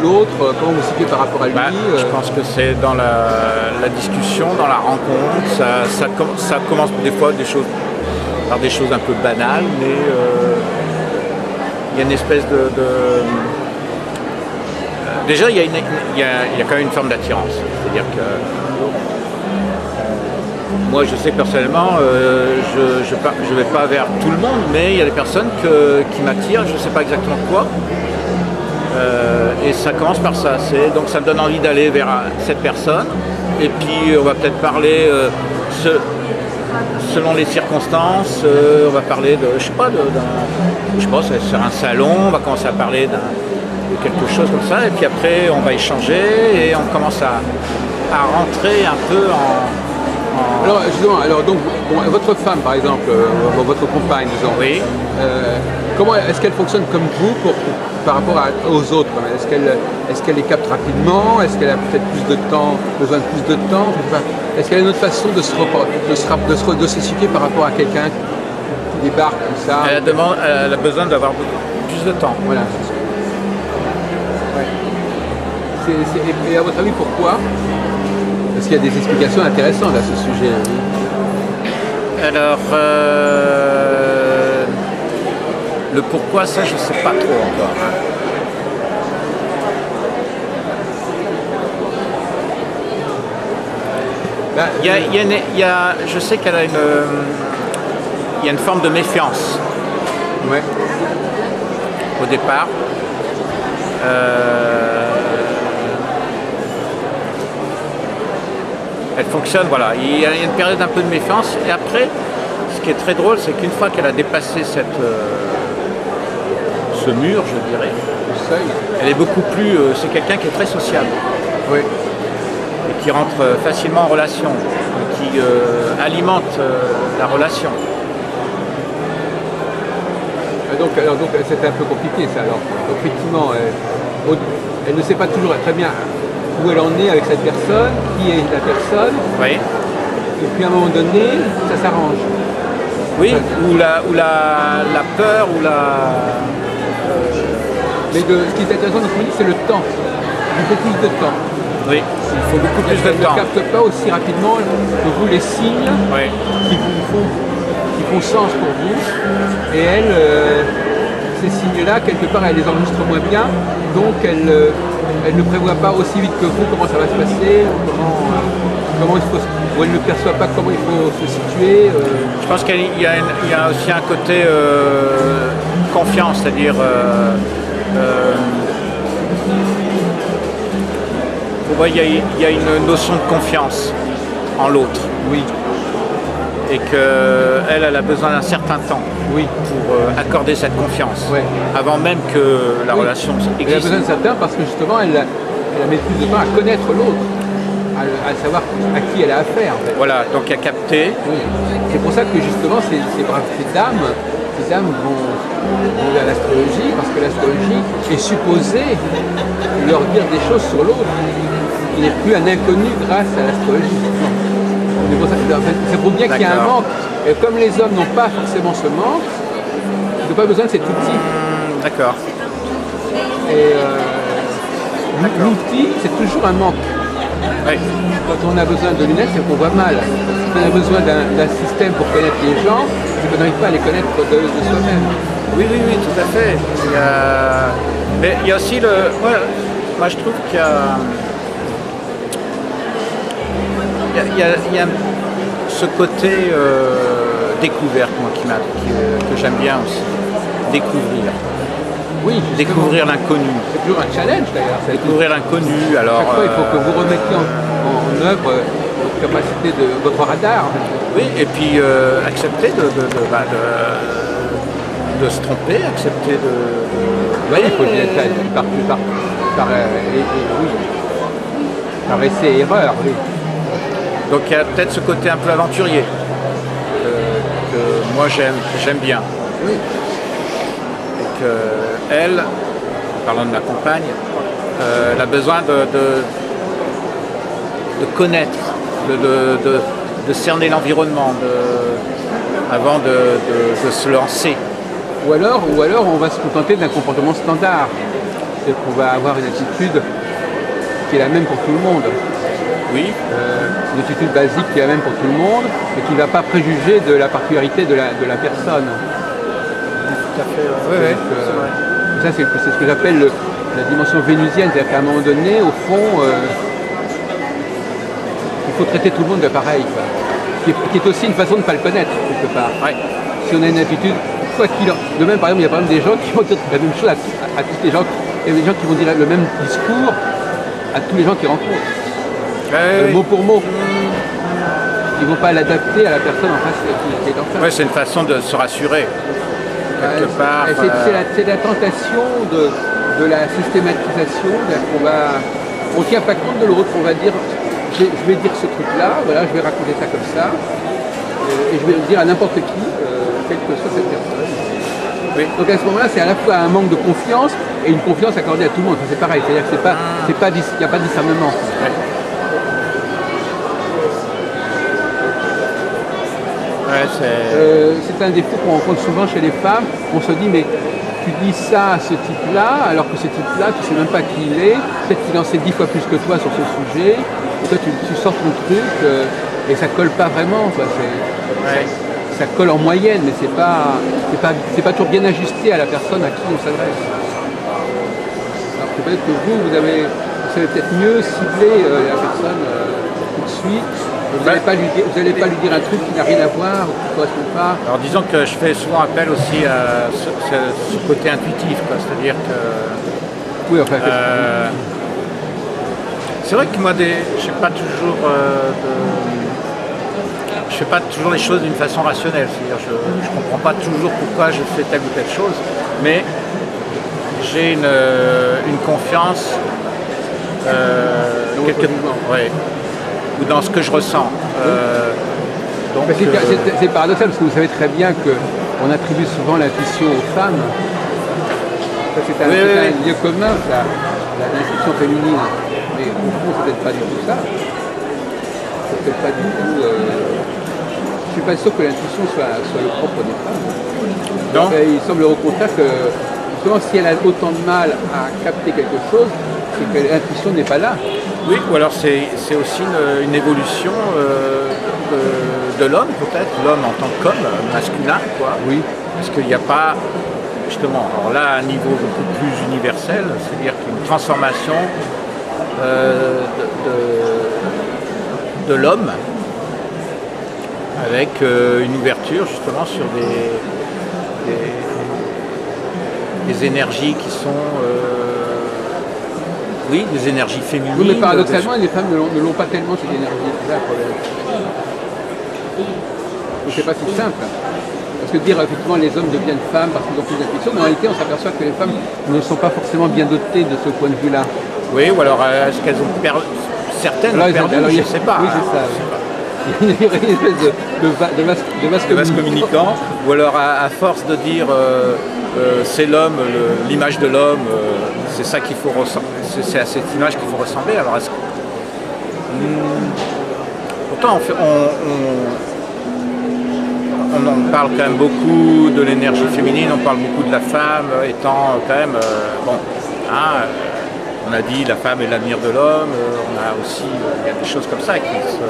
l'autre? Comment vous situez par rapport à lui? Je pense que c'est dans la discussion, dans la rencontre. Ça commence des fois par des choses un peu banales, mais il y a une espèce déjà, il y a quand même une forme d'attirance. C'est-à-dire que moi, je sais personnellement, je ne vais pas vers tout le monde, mais il y a des personnes qui m'attirent, je ne sais pas exactement quoi. Et ça commence par ça. Donc ça me donne envie d'aller vers cette personne. Et puis on va peut-être parler, selon les circonstances, on va parler de, sur un salon, on va commencer à parler de quelque chose comme ça. Et puis après, on va échanger et on commence à rentrer un peu en... Alors justement, donc votre femme par exemple, votre compagne, disons, oui. Comment est-ce qu'elle fonctionne comme vous par rapport aux autres? Est-ce qu'elle les capte rapidement? Est-ce qu'elle a peut-être besoin de plus de temps? Est-ce qu'elle a une autre façon de se situer par rapport à quelqu'un qui débarque comme ça? Elle a besoin d'avoir plus de temps. Voilà. Ouais. Et à votre avis, pourquoi? Parce qu'il y a des explications intéressantes à ce sujet. Alors, le pourquoi, ça, je ne sais pas trop encore. Je sais qu'elle a il y a une forme de méfiance. Ouais. Au départ. Elle fonctionne, voilà. Il y a une période un peu de méfiance. Et après, ce qui est très drôle, c'est qu'une fois qu'elle a dépassé ce mur, je dirais, le seuil, elle est beaucoup plus... c'est quelqu'un qui est très sociable. Oui. Et qui rentre facilement en relation, qui alimente la relation. Donc c'est un peu compliqué ça. Alors, effectivement, elle ne sait pas toujours très bien où elle en est avec cette personne, qui est la personne. Oui. Et puis à un moment donné, ça s'arrange. Oui, ou la peur, ou la... Mais ce qui est intéressant dans ce que vous dites, c'est le temps. Il faut plus de temps. Oui, il faut beaucoup plus de temps. Elle ne capte pas aussi rapidement que vous les signes qui font sens pour vous. Et elle, ces signes-là, quelque part, elle les enregistre moins bien. Donc elle ne prévoit pas aussi vite que vous comment ça va se passer, ou elle ne perçoit pas comment il faut se situer. Je pense qu'il y a aussi un côté confiance, c'est-à-dire il y a une notion de confiance en l'autre. Oui. Et qu'elle a besoin d'un certain temps pour accorder cette confiance, avant même que la relation existe. Elle a besoin de certain parce que justement elle a mis plus de temps à connaître l'autre, à savoir à qui elle a affaire. En fait. Voilà, donc à capter. Oui. C'est pour ça que justement ces dames vont vers l'astrologie, parce que l'astrologie est supposée leur dire des choses sur l'autre. Il n'est plus un inconnu grâce à l'astrologie. C'est pour bien qu'il y a un manque. Et comme les hommes n'ont pas forcément ce manque, ils n'ont pas besoin de cet outil. D'accord. Et l'outil, c'est toujours un manque. Oui. Quand on a besoin de lunettes, c'est qu'on voit mal. Quand on a besoin d'un système pour connaître les gens, c'est qu'on n'arrive pas à les connaître de soi-même. Oui, tout à fait. Mais il y a aussi moi je trouve qu'il y a ce côté découverte, moi, que j'aime bien aussi. Découvrir. Oui, justement. Découvrir l'inconnu. C'est toujours un challenge d'ailleurs. Découvrir l'inconnu. Alors, chaque fois, il faut que vous remettiez en œuvre votre capacité de votre radar. Oui, et puis accepter de se tromper, accepter de. Oui, il faut le dire par essai et erreur, oui. Donc il y a peut-être ce côté un peu aventurier que moi j'aime bien. Oui. Et que elle, parlant de ma compagne, elle a besoin de connaître, de cerner l'environnement avant de se lancer. Ou alors on va se contenter d'un comportement standard. C'est-à-dire qu'on va avoir une attitude qui est la même pour tout le monde. Oui. Une attitude basique qui est la même pour tout le monde, mais qui ne va pas préjuger de la particularité de la personne. Tout à fait. Oui, ça, c'est ce que j'appelle la dimension vénusienne. C'est-à-dire qu'à un moment donné, au fond, il faut traiter tout le monde de pareil. Quoi. Qui est aussi une façon de ne pas le connaître, quelque part. Ouais. Si on a une attitude, quoi qu'il en... De même, par exemple, il y a par exemple des gens qui vont dire la même chose à tous les gens. Il y a des gens qui vont dire le même discours à tous les gens qu'ils rencontrent. Mot pour mot. Ils ne vont pas l'adapter à la personne en face qui est en face. Oui, c'est une façon de se rassurer. Quelque part. C'est la tentation de la systématisation. On ne tient pas compte de l'autre. On va dire, je vais dire ce truc-là, voilà, je vais raconter ça comme ça. Et je vais le dire à n'importe qui, quelle que soit cette personne. Oui. Donc à ce moment-là, c'est à la fois un manque de confiance et une confiance accordée à tout le monde. Enfin, c'est pareil, c'est-à-dire qu'il n'y a pas de discernement. Ouais. Ouais, c'est un défaut qu'on rencontre souvent chez les femmes. On se dit, mais tu dis ça à ce type-là, alors que ce type-là, tu ne sais même pas qui il est. Peut-être qu'il en sait 10 fois plus que toi sur ce sujet. Et toi, tu sors ton truc et ça colle pas vraiment. Quoi. Ça colle en moyenne, mais c'est pas toujours bien ajusté à la personne à qui on s'adresse. Alors que peut-être que vous savez peut-être mieux cibler la personne tout de suite. Vous n'allez pas lui dire un truc qui n'a rien à voir ou qui ne correspond pas. Alors disons que je fais souvent appel aussi à ce côté intuitif, c'est-à-dire que. Oui, enfin. C'est vrai que moi, je fais pas toujours les choses d'une façon rationnelle. C'est-à-dire, je comprends pas toujours pourquoi je fais telle ou telle chose, mais j'ai une confiance ou dans ce que je ressens. C'est paradoxal parce que vous savez très bien qu'on attribue souvent l'intuition aux femmes. Ça, c'est un lieu commun, l'intuition féminine. Mais au fond, c'est peut-être pas du tout ça. C'est peut-être pas du tout. Je suis pas sûr que l'intuition soit le propre des femmes. Donc, il semble au contraire que justement, si elle a autant de mal à capter quelque chose, c'est que l'intuition n'est pas là. Oui, ou alors c'est aussi une évolution de l'homme, peut-être, l'homme en tant qu'homme, masculin, quoi. Oui. Parce qu'il n'y a pas, justement, alors là, à un niveau beaucoup plus universel, c'est-à-dire qu'il y a une transformation de l'homme avec une ouverture, justement, sur des énergies qui sont... oui, des énergies féminines. Oui, mais paradoxalement, les femmes ne l'ont pas tellement cette énergie. C'est ça le problème. Donc c'est pas si simple. Parce que dire effectivement les hommes deviennent femmes parce qu'ils ont plus d'intuition, mais en réalité on s'aperçoit que les femmes ne sont pas forcément bien dotées de ce point de vue-là. Oui, ou alors est-ce qu'elles ont certaines Alors, ont perdu, alors, je ne sais pas. Oui, c'est ça. Il y aurait une espèce de vase communicant, ou alors à force de dire c'est l'homme, l'image de l'homme, c'est ça qu'il faut c'est à cette image qu'il faut ressembler. Alors pourtant on en parle quand même beaucoup de l'énergie féminine, on parle beaucoup de la femme étant quand même on a dit la femme est l'avenir de l'homme, on a aussi il y a des choses comme ça qui se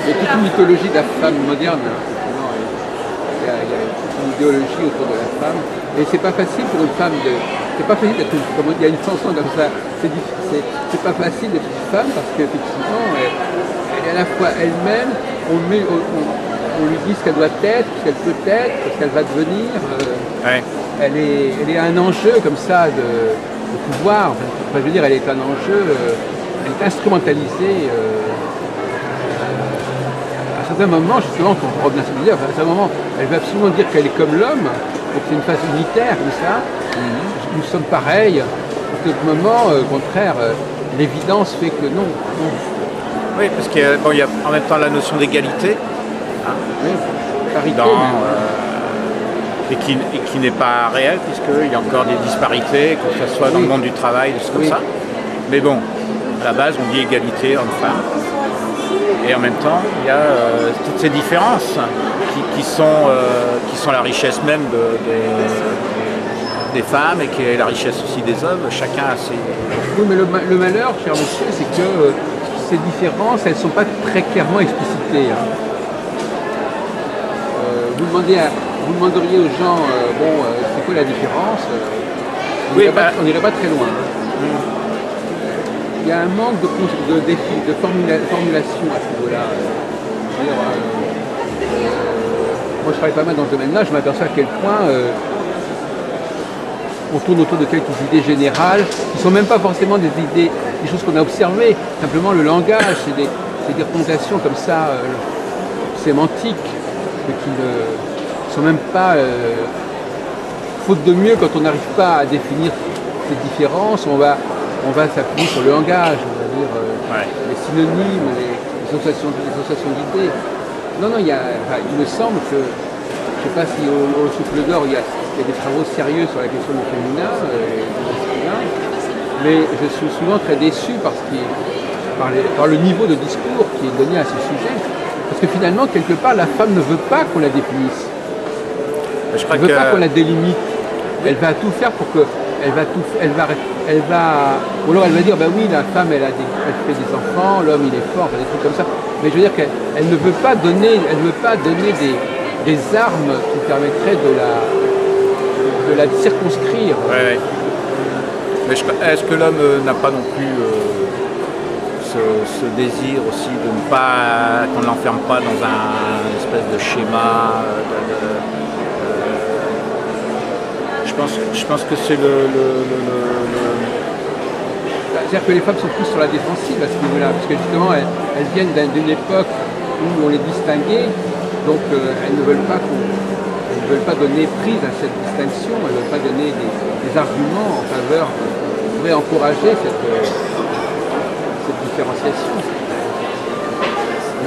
il y a toute une mythologie de la femme moderne. Il y a toute une idéologie autour de la femme. Et c'est pas facile pour une femme de. C'est pas facile d'être comme il y a une chanson comme ça. C'est pas facile d'être une femme parce qu'effectivement, elle est à la fois elle-même, on lui dit ce qu'elle doit être, ce qu'elle peut être, ce qu'elle va devenir. ouais. Elle est un enjeu comme ça de pouvoir. Enfin, je veux dire, elle est un enjeu, elle est instrumentalisée. À certains moments, justement, quand on revient à ce que je veux dire, à certains moments, elle veut absolument dire qu'elle est comme l'homme, donc c'est une phase unitaire comme ça. Nous sommes pareils. À d'autres moments, au contraire, l'évidence fait que non. Oui, parce qu'il y a en même temps la notion d'égalité. Oui, parité. Et qui n'est pas réelle, puisqu'il y a encore des disparités, que ce soit dans le monde du travail, des choses comme ça. Mais bon, à la base, on dit égalité homme-femme. Et en même temps, il y a toutes ces différences qui sont la richesse même des femmes et qui est la richesse aussi des hommes. Chacun a ses... Oui, mais le malheur, cher monsieur, c'est que ces différences, elles ne sont pas très clairement explicitées. Vous demanderiez aux gens, c'est quoi la différence on n'irait pas très loin. Il y a un manque de formulation à ce niveau-là. Moi, je travaille pas mal dans ce domaine-là, je m'aperçois à quel point on tourne autour de quelques idées générales, qui ne sont même pas forcément des idées, des choses qu'on a observées. Simplement, le langage, c'est des représentations comme ça, sémantiques, qui ne sont même pas... faute de mieux, quand on n'arrive pas à définir ces différences, on va s'appuyer sur le langage, on va dire les synonymes, les associations d'idées. Non, il me semble que, je ne sais pas si au Souffle d'Or, il y a des travaux sérieux sur la question du féminin, du masculin, mais je suis souvent très déçu par le niveau de discours qui est donné à ce sujet. Parce que finalement, quelque part, la femme ne veut pas qu'on la définisse. Elle ne veut pas qu'on la délimite. Elle va tout faire pour que... ou alors elle va dire, oui, la femme, elle fait des enfants, l'homme, il est fort, des trucs comme ça. Mais je veux dire qu'elle ne veut pas donner, des armes qui permettraient de la circonscrire. Ouais. Mais est-ce que l'homme n'a pas non plus ce désir aussi de ne pas, qu'on ne l'enferme pas dans un espèce de schéma je pense que c'est C'est-à-dire que les femmes sont plus sur la défensive à ce niveau-là, parce que justement, elles viennent d'une époque où on les distinguait, donc elles ne veulent pas donner prise à cette distinction, elles ne veulent pas donner des arguments en faveur qui pourraient encourager cette différenciation.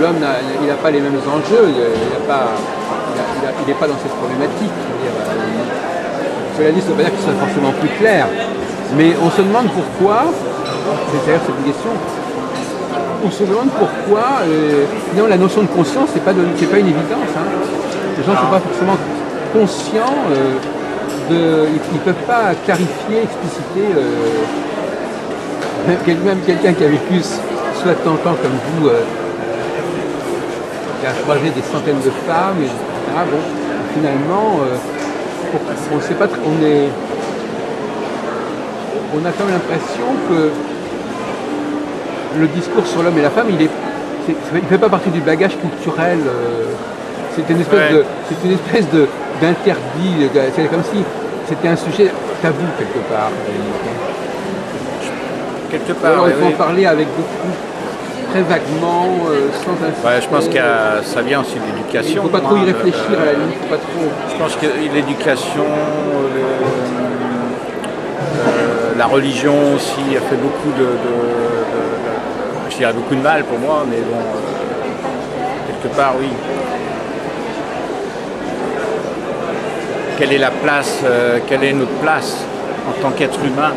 L'homme, il n'a pas les mêmes enjeux, il n'est pas dans cette problématique. Cela dit, ça ne veut pas dire qu'il soit forcément plus clair. Mais on se demande pourquoi, c'est-à-dire c'est une question, on se demande pourquoi, finalement la notion de conscience, c'est pas une évidence. Les gens ne sont pas forcément conscients ils ne peuvent pas clarifier, expliciter, même quelqu'un qui a vécu 60 ans comme vous, qui a croisé des centaines de femmes, etc. Bon, finalement, on sait pas, on a quand même l'impression que le discours sur l'homme et la femme, il ne fait pas partie du bagage culturel. C'est une espèce d'interdit. C'est comme si c'était un sujet tabou quelque part. Alors, il faut en parler avec beaucoup, très vaguement, sans insister. Je pense que ça vient aussi de l'éducation. Il ne faut pas trop y réfléchir à la limite, Je pense que l'éducation, la religion aussi a fait beaucoup je dirais beaucoup de mal pour moi, mais bon, quelque part, oui. Quelle est la place, quelle est notre place en tant qu'être humain?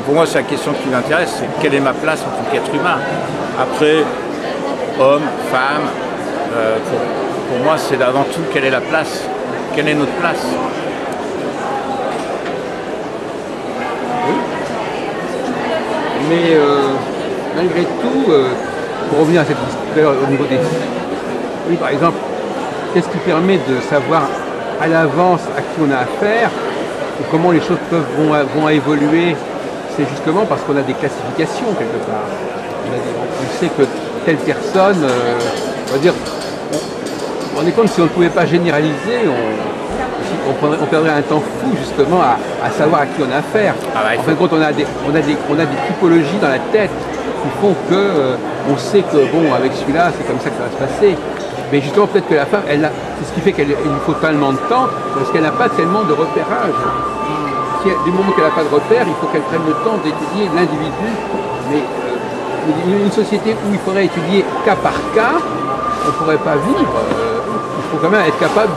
Pour moi, c'est la question qui m'intéresse, c'est quelle est ma place en tant qu'être humain? Après, homme, femme, pour moi, c'est avant tout quelle est la place, quelle est notre place. Oui. Mais malgré tout, pour revenir à cette histoire au niveau des... Oui, par exemple, qu'est-ce qui permet de savoir à l'avance à qui on a affaire et comment les choses vont évoluer? C'est justement parce qu'on a des classifications quelque part. On sait que telle personne, on va dire, on est compte que si on ne pouvait pas généraliser, on perdrait un temps fou justement à savoir à qui on a affaire. En fin de compte, on a des typologies dans la tête qui font que on sait que bon, avec celui-là, c'est comme ça que ça va se passer. Mais justement, peut-être que la femme, c'est ce qui fait qu'il lui faut tellement de temps, parce qu'elle n'a pas tellement de repérage. Du moment qu'elle n'a pas de repère, il faut qu'elle prenne le temps d'étudier l'individu. Mais une société où il faudrait étudier cas par cas, on ne pourrait pas vivre. Il faut quand même être capable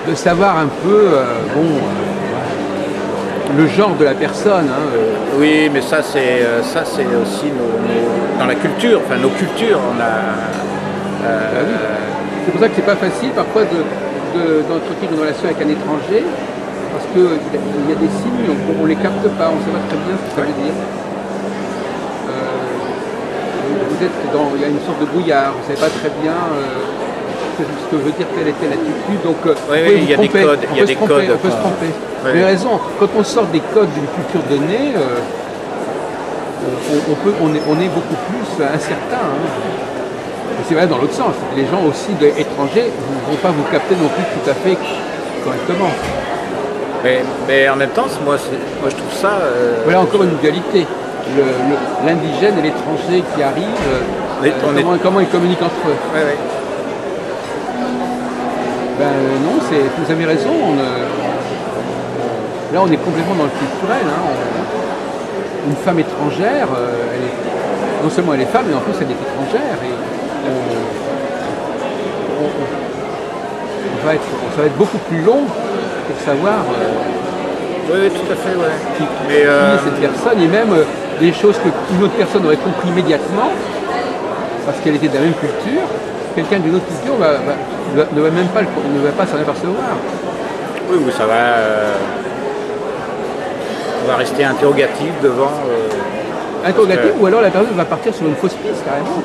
de savoir un peu le genre de la personne. Oui, mais ça c'est aussi dans la culture, enfin nos cultures. Oui. C'est pour ça que c'est pas facile parfois d'entretenir une relation avec un étranger. Parce qu'il y a des signes, on ne les capte pas, on ne sait pas très bien ce que ça veut dire. Il y a une sorte de brouillard, vous ne savez pas très bien ce que veut dire telle et telle attitude. Donc, il y a des codes. On peut se tromper. Vous avez raison, quand on sort des codes d'une culture donnée, on est beaucoup plus incertain. Et c'est vrai dans l'autre sens. Les gens aussi étrangers ne vont pas vous capter non plus tout à fait correctement. Mais en même temps, moi je trouve ça... Voilà encore une dualité. L'indigène et l'étranger qui arrivent, comment ils communiquent entre eux. Oui. Non, vous avez raison. Là, on est complètement dans le culturel. Une femme étrangère, non seulement elle est femme, mais en plus elle est étrangère. Et ça va être beaucoup plus long pour savoir oui, tout à fait, ouais. qui est cette personne, et même des choses qu'une autre personne aurait compris immédiatement, parce qu'elle était de la même culture, quelqu'un d'une autre culture ne va pas s'en apercevoir. Oui, ça va rester interrogatif devant... interrogatif, ou alors la personne va partir sur une fausse piste, carrément.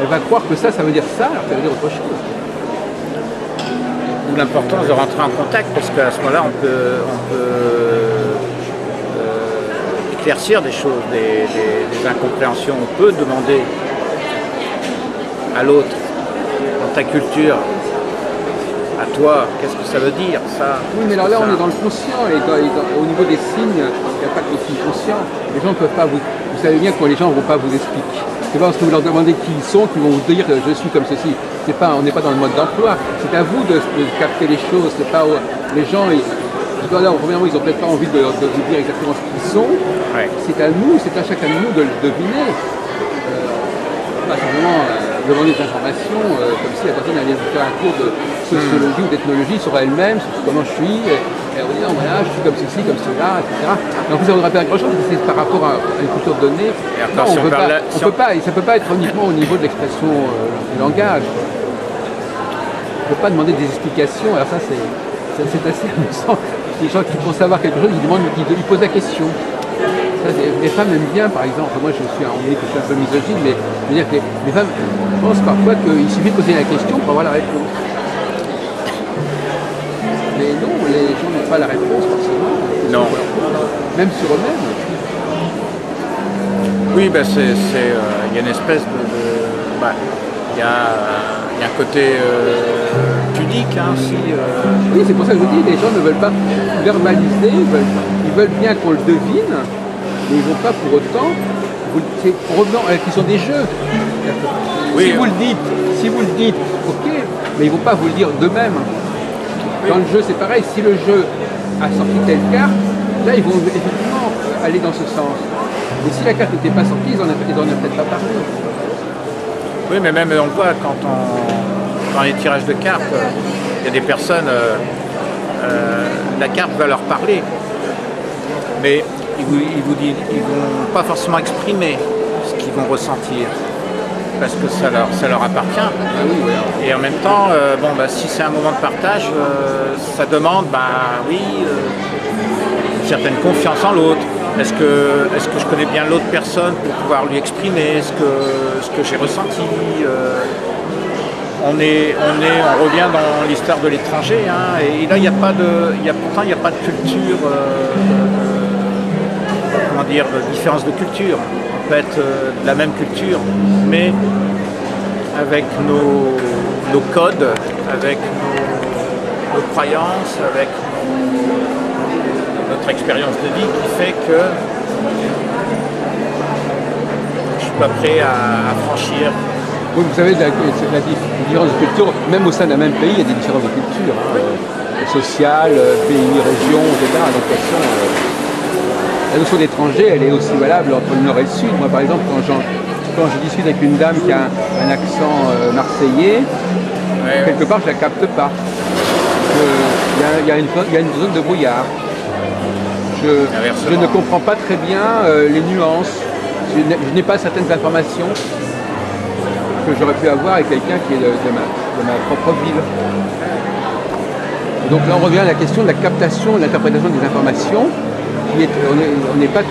Elle va croire que ça veut dire ça, alors que ça veut dire autre chose. L'importance de rentrer en contact, parce qu'à ce moment-là, on peut éclaircir des choses, des incompréhensions. On peut demander à l'autre, dans ta culture, à toi, qu'est-ce que ça veut dire, ça? Oui, mais alors là, on est dans le conscient, et au niveau des signes, il n'y a pas que les signes conscients. Les gens ne peuvent pas vous savez bien que les gens ne vont pas vous expliquer. C'est pas parce que vous leur demandez qui ils sont qu'ils vont vous dire je suis comme ceci. On n'est pas dans le mode d'emploi. C'est à vous de capter les choses. C'est pas les gens. Premièrement, ils n'ont peut-être pas envie de vous dire exactement ce qu'ils sont. Ouais. C'est à nous, c'est à chacun de nous de le deviner. Pas simplement demander des informations comme si la personne allait vous faire un cours de sociologie ou d'ethnologie sur elle-même, sur comment je suis. Et on dit non, voilà, je suis comme ceci, comme cela, etc. Et en plus, ça ne voudra pas grand chose, c'est par rapport à une culture donnée. Non, on peut pas, ça ne peut pas être uniquement au niveau de l'expression du langage. On ne peut pas demander des explications. Alors ça, c'est assez amusant. Les gens qui, pour savoir quelque chose, ils posent la question. Ça, les femmes aiment bien, par exemple, moi je suis un peu misogyne, mais je veux dire que les femmes pensent parfois qu'il suffit de poser la question pour avoir la réponse. Mais non, les gens n'ont pas la réponse forcément. Non. Même sur eux-mêmes. Oui, il y a une espèce il y a un côté pudique aussi. Oui, c'est pour ça que je vous dis, les gens ne veulent pas verbaliser, ils veulent bien qu'on le devine, mais ils ne vont pas pour autant. C'est revenant à la question des jeux. Oui, si vous le dites, ok, mais ils ne vont pas vous le dire d'eux-mêmes. Dans le jeu, c'est pareil. Si le jeu a sorti telle carte, là ils vont effectivement aller dans ce sens. Mais si la carte n'était pas sortie, ils en auraient peut-être pas parlé. Oui, mais même on le voit dans les tirages de cartes, il y a des personnes, la carte va leur parler, mais ils vont pas forcément exprimer ce qu'ils vont ressentir, parce que ça leur appartient. Ah oui, ouais. Et en même temps, si c'est un moment de partage, ça demande, une certaine confiance en l'autre. Est-ce que je connais bien l'autre personne pour pouvoir lui exprimer ce que j'ai ressenti? On revient dans l'histoire de l'étranger, hein, et là pourtant il n'y a pas de culture, de différence de culture. On peut être de la même culture, mais avec nos codes, avec nos croyances, avec notre expérience de vie qui fait que je suis pas prêt à franchir. Oui, vous savez, la différence de culture, même au sein d'un même pays, il y a des différences de culture, sociales, pays, région, etc. Donc, de toute façon, la notion d'étranger, elle est aussi valable entre le nord et le sud. Moi, par exemple, quand je discute avec une dame qui a un accent marseillais, quelque part, je la capte pas. Il y a une zone de brouillard. Je ne comprends pas très bien les nuances. Je n'ai pas certaines informations que j'aurais pu avoir avec quelqu'un qui est de ma propre ville. Et donc là, on revient à la question de la captation et de l'interprétation des informations. On n'est pas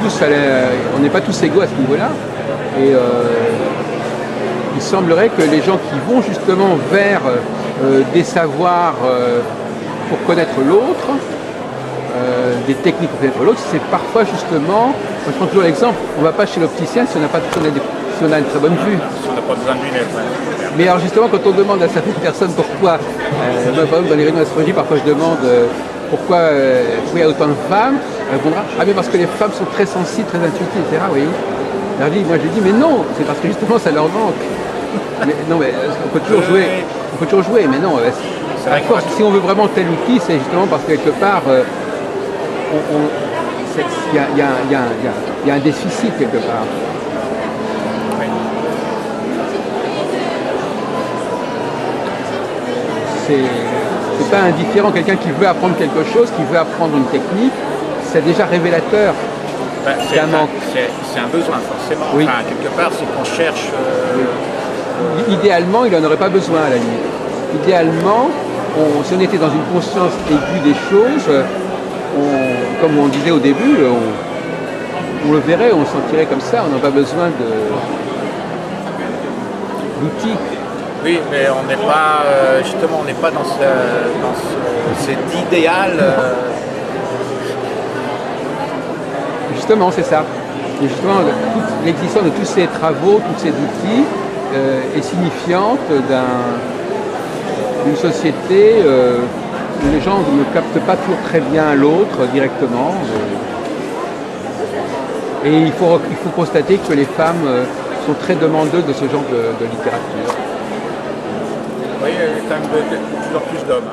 tous égaux à ce niveau-là. Et il semblerait que les gens qui vont justement vers des savoirs pour connaître l'autre, des techniques pour connaître l'autre, c'est parfois justement, moi je prends toujours l'exemple, on ne va pas chez l'opticien si on n'a une très bongne vue. Si on n'a pas besoin de lunettes. Ouais. Mais alors justement, quand on demande à certaines personnes pourquoi, moi, par exemple dans les réunions d'astrologie, parfois je demande pourquoi il y a autant de femmes, elles vont dire, ah mais parce que les femmes sont très sensibles, très intuitives, etc. Oui. Alors, moi je dis, mais non, c'est parce que justement ça leur manque. Mais, non, mais on peut toujours jouer, mais non. Si on veut vraiment tel outil, c'est justement parce que quelque part, il y a un déficit quelque part. C'est pas indifférent. Quelqu'un qui veut apprendre quelque chose, qui veut apprendre une technique, c'est déjà révélateur. C'est un manque. C'est un besoin, forcément. Oui. Enfin, quelque part, c'est qu'on cherche. Idéalement, il n'en aurait pas besoin à la limite. Idéalement, si on était dans une conscience aiguë des choses, comme on disait au début, on le verrait, on le sentirait comme ça, on n'a pas besoin d'outils. Oui, mais on n'est pas, justement, on n'est pas dans cet idéal. Justement, c'est ça. Et justement, l'existence de tous ces travaux, tous ces outils est signifiante d'une société où les gens ne captent pas toujours très bien l'autre directement. Et il faut constater que les femmes sont très demandeuses de ce genre de littérature. Oui, il y a quand même de plus en plus d'hommes.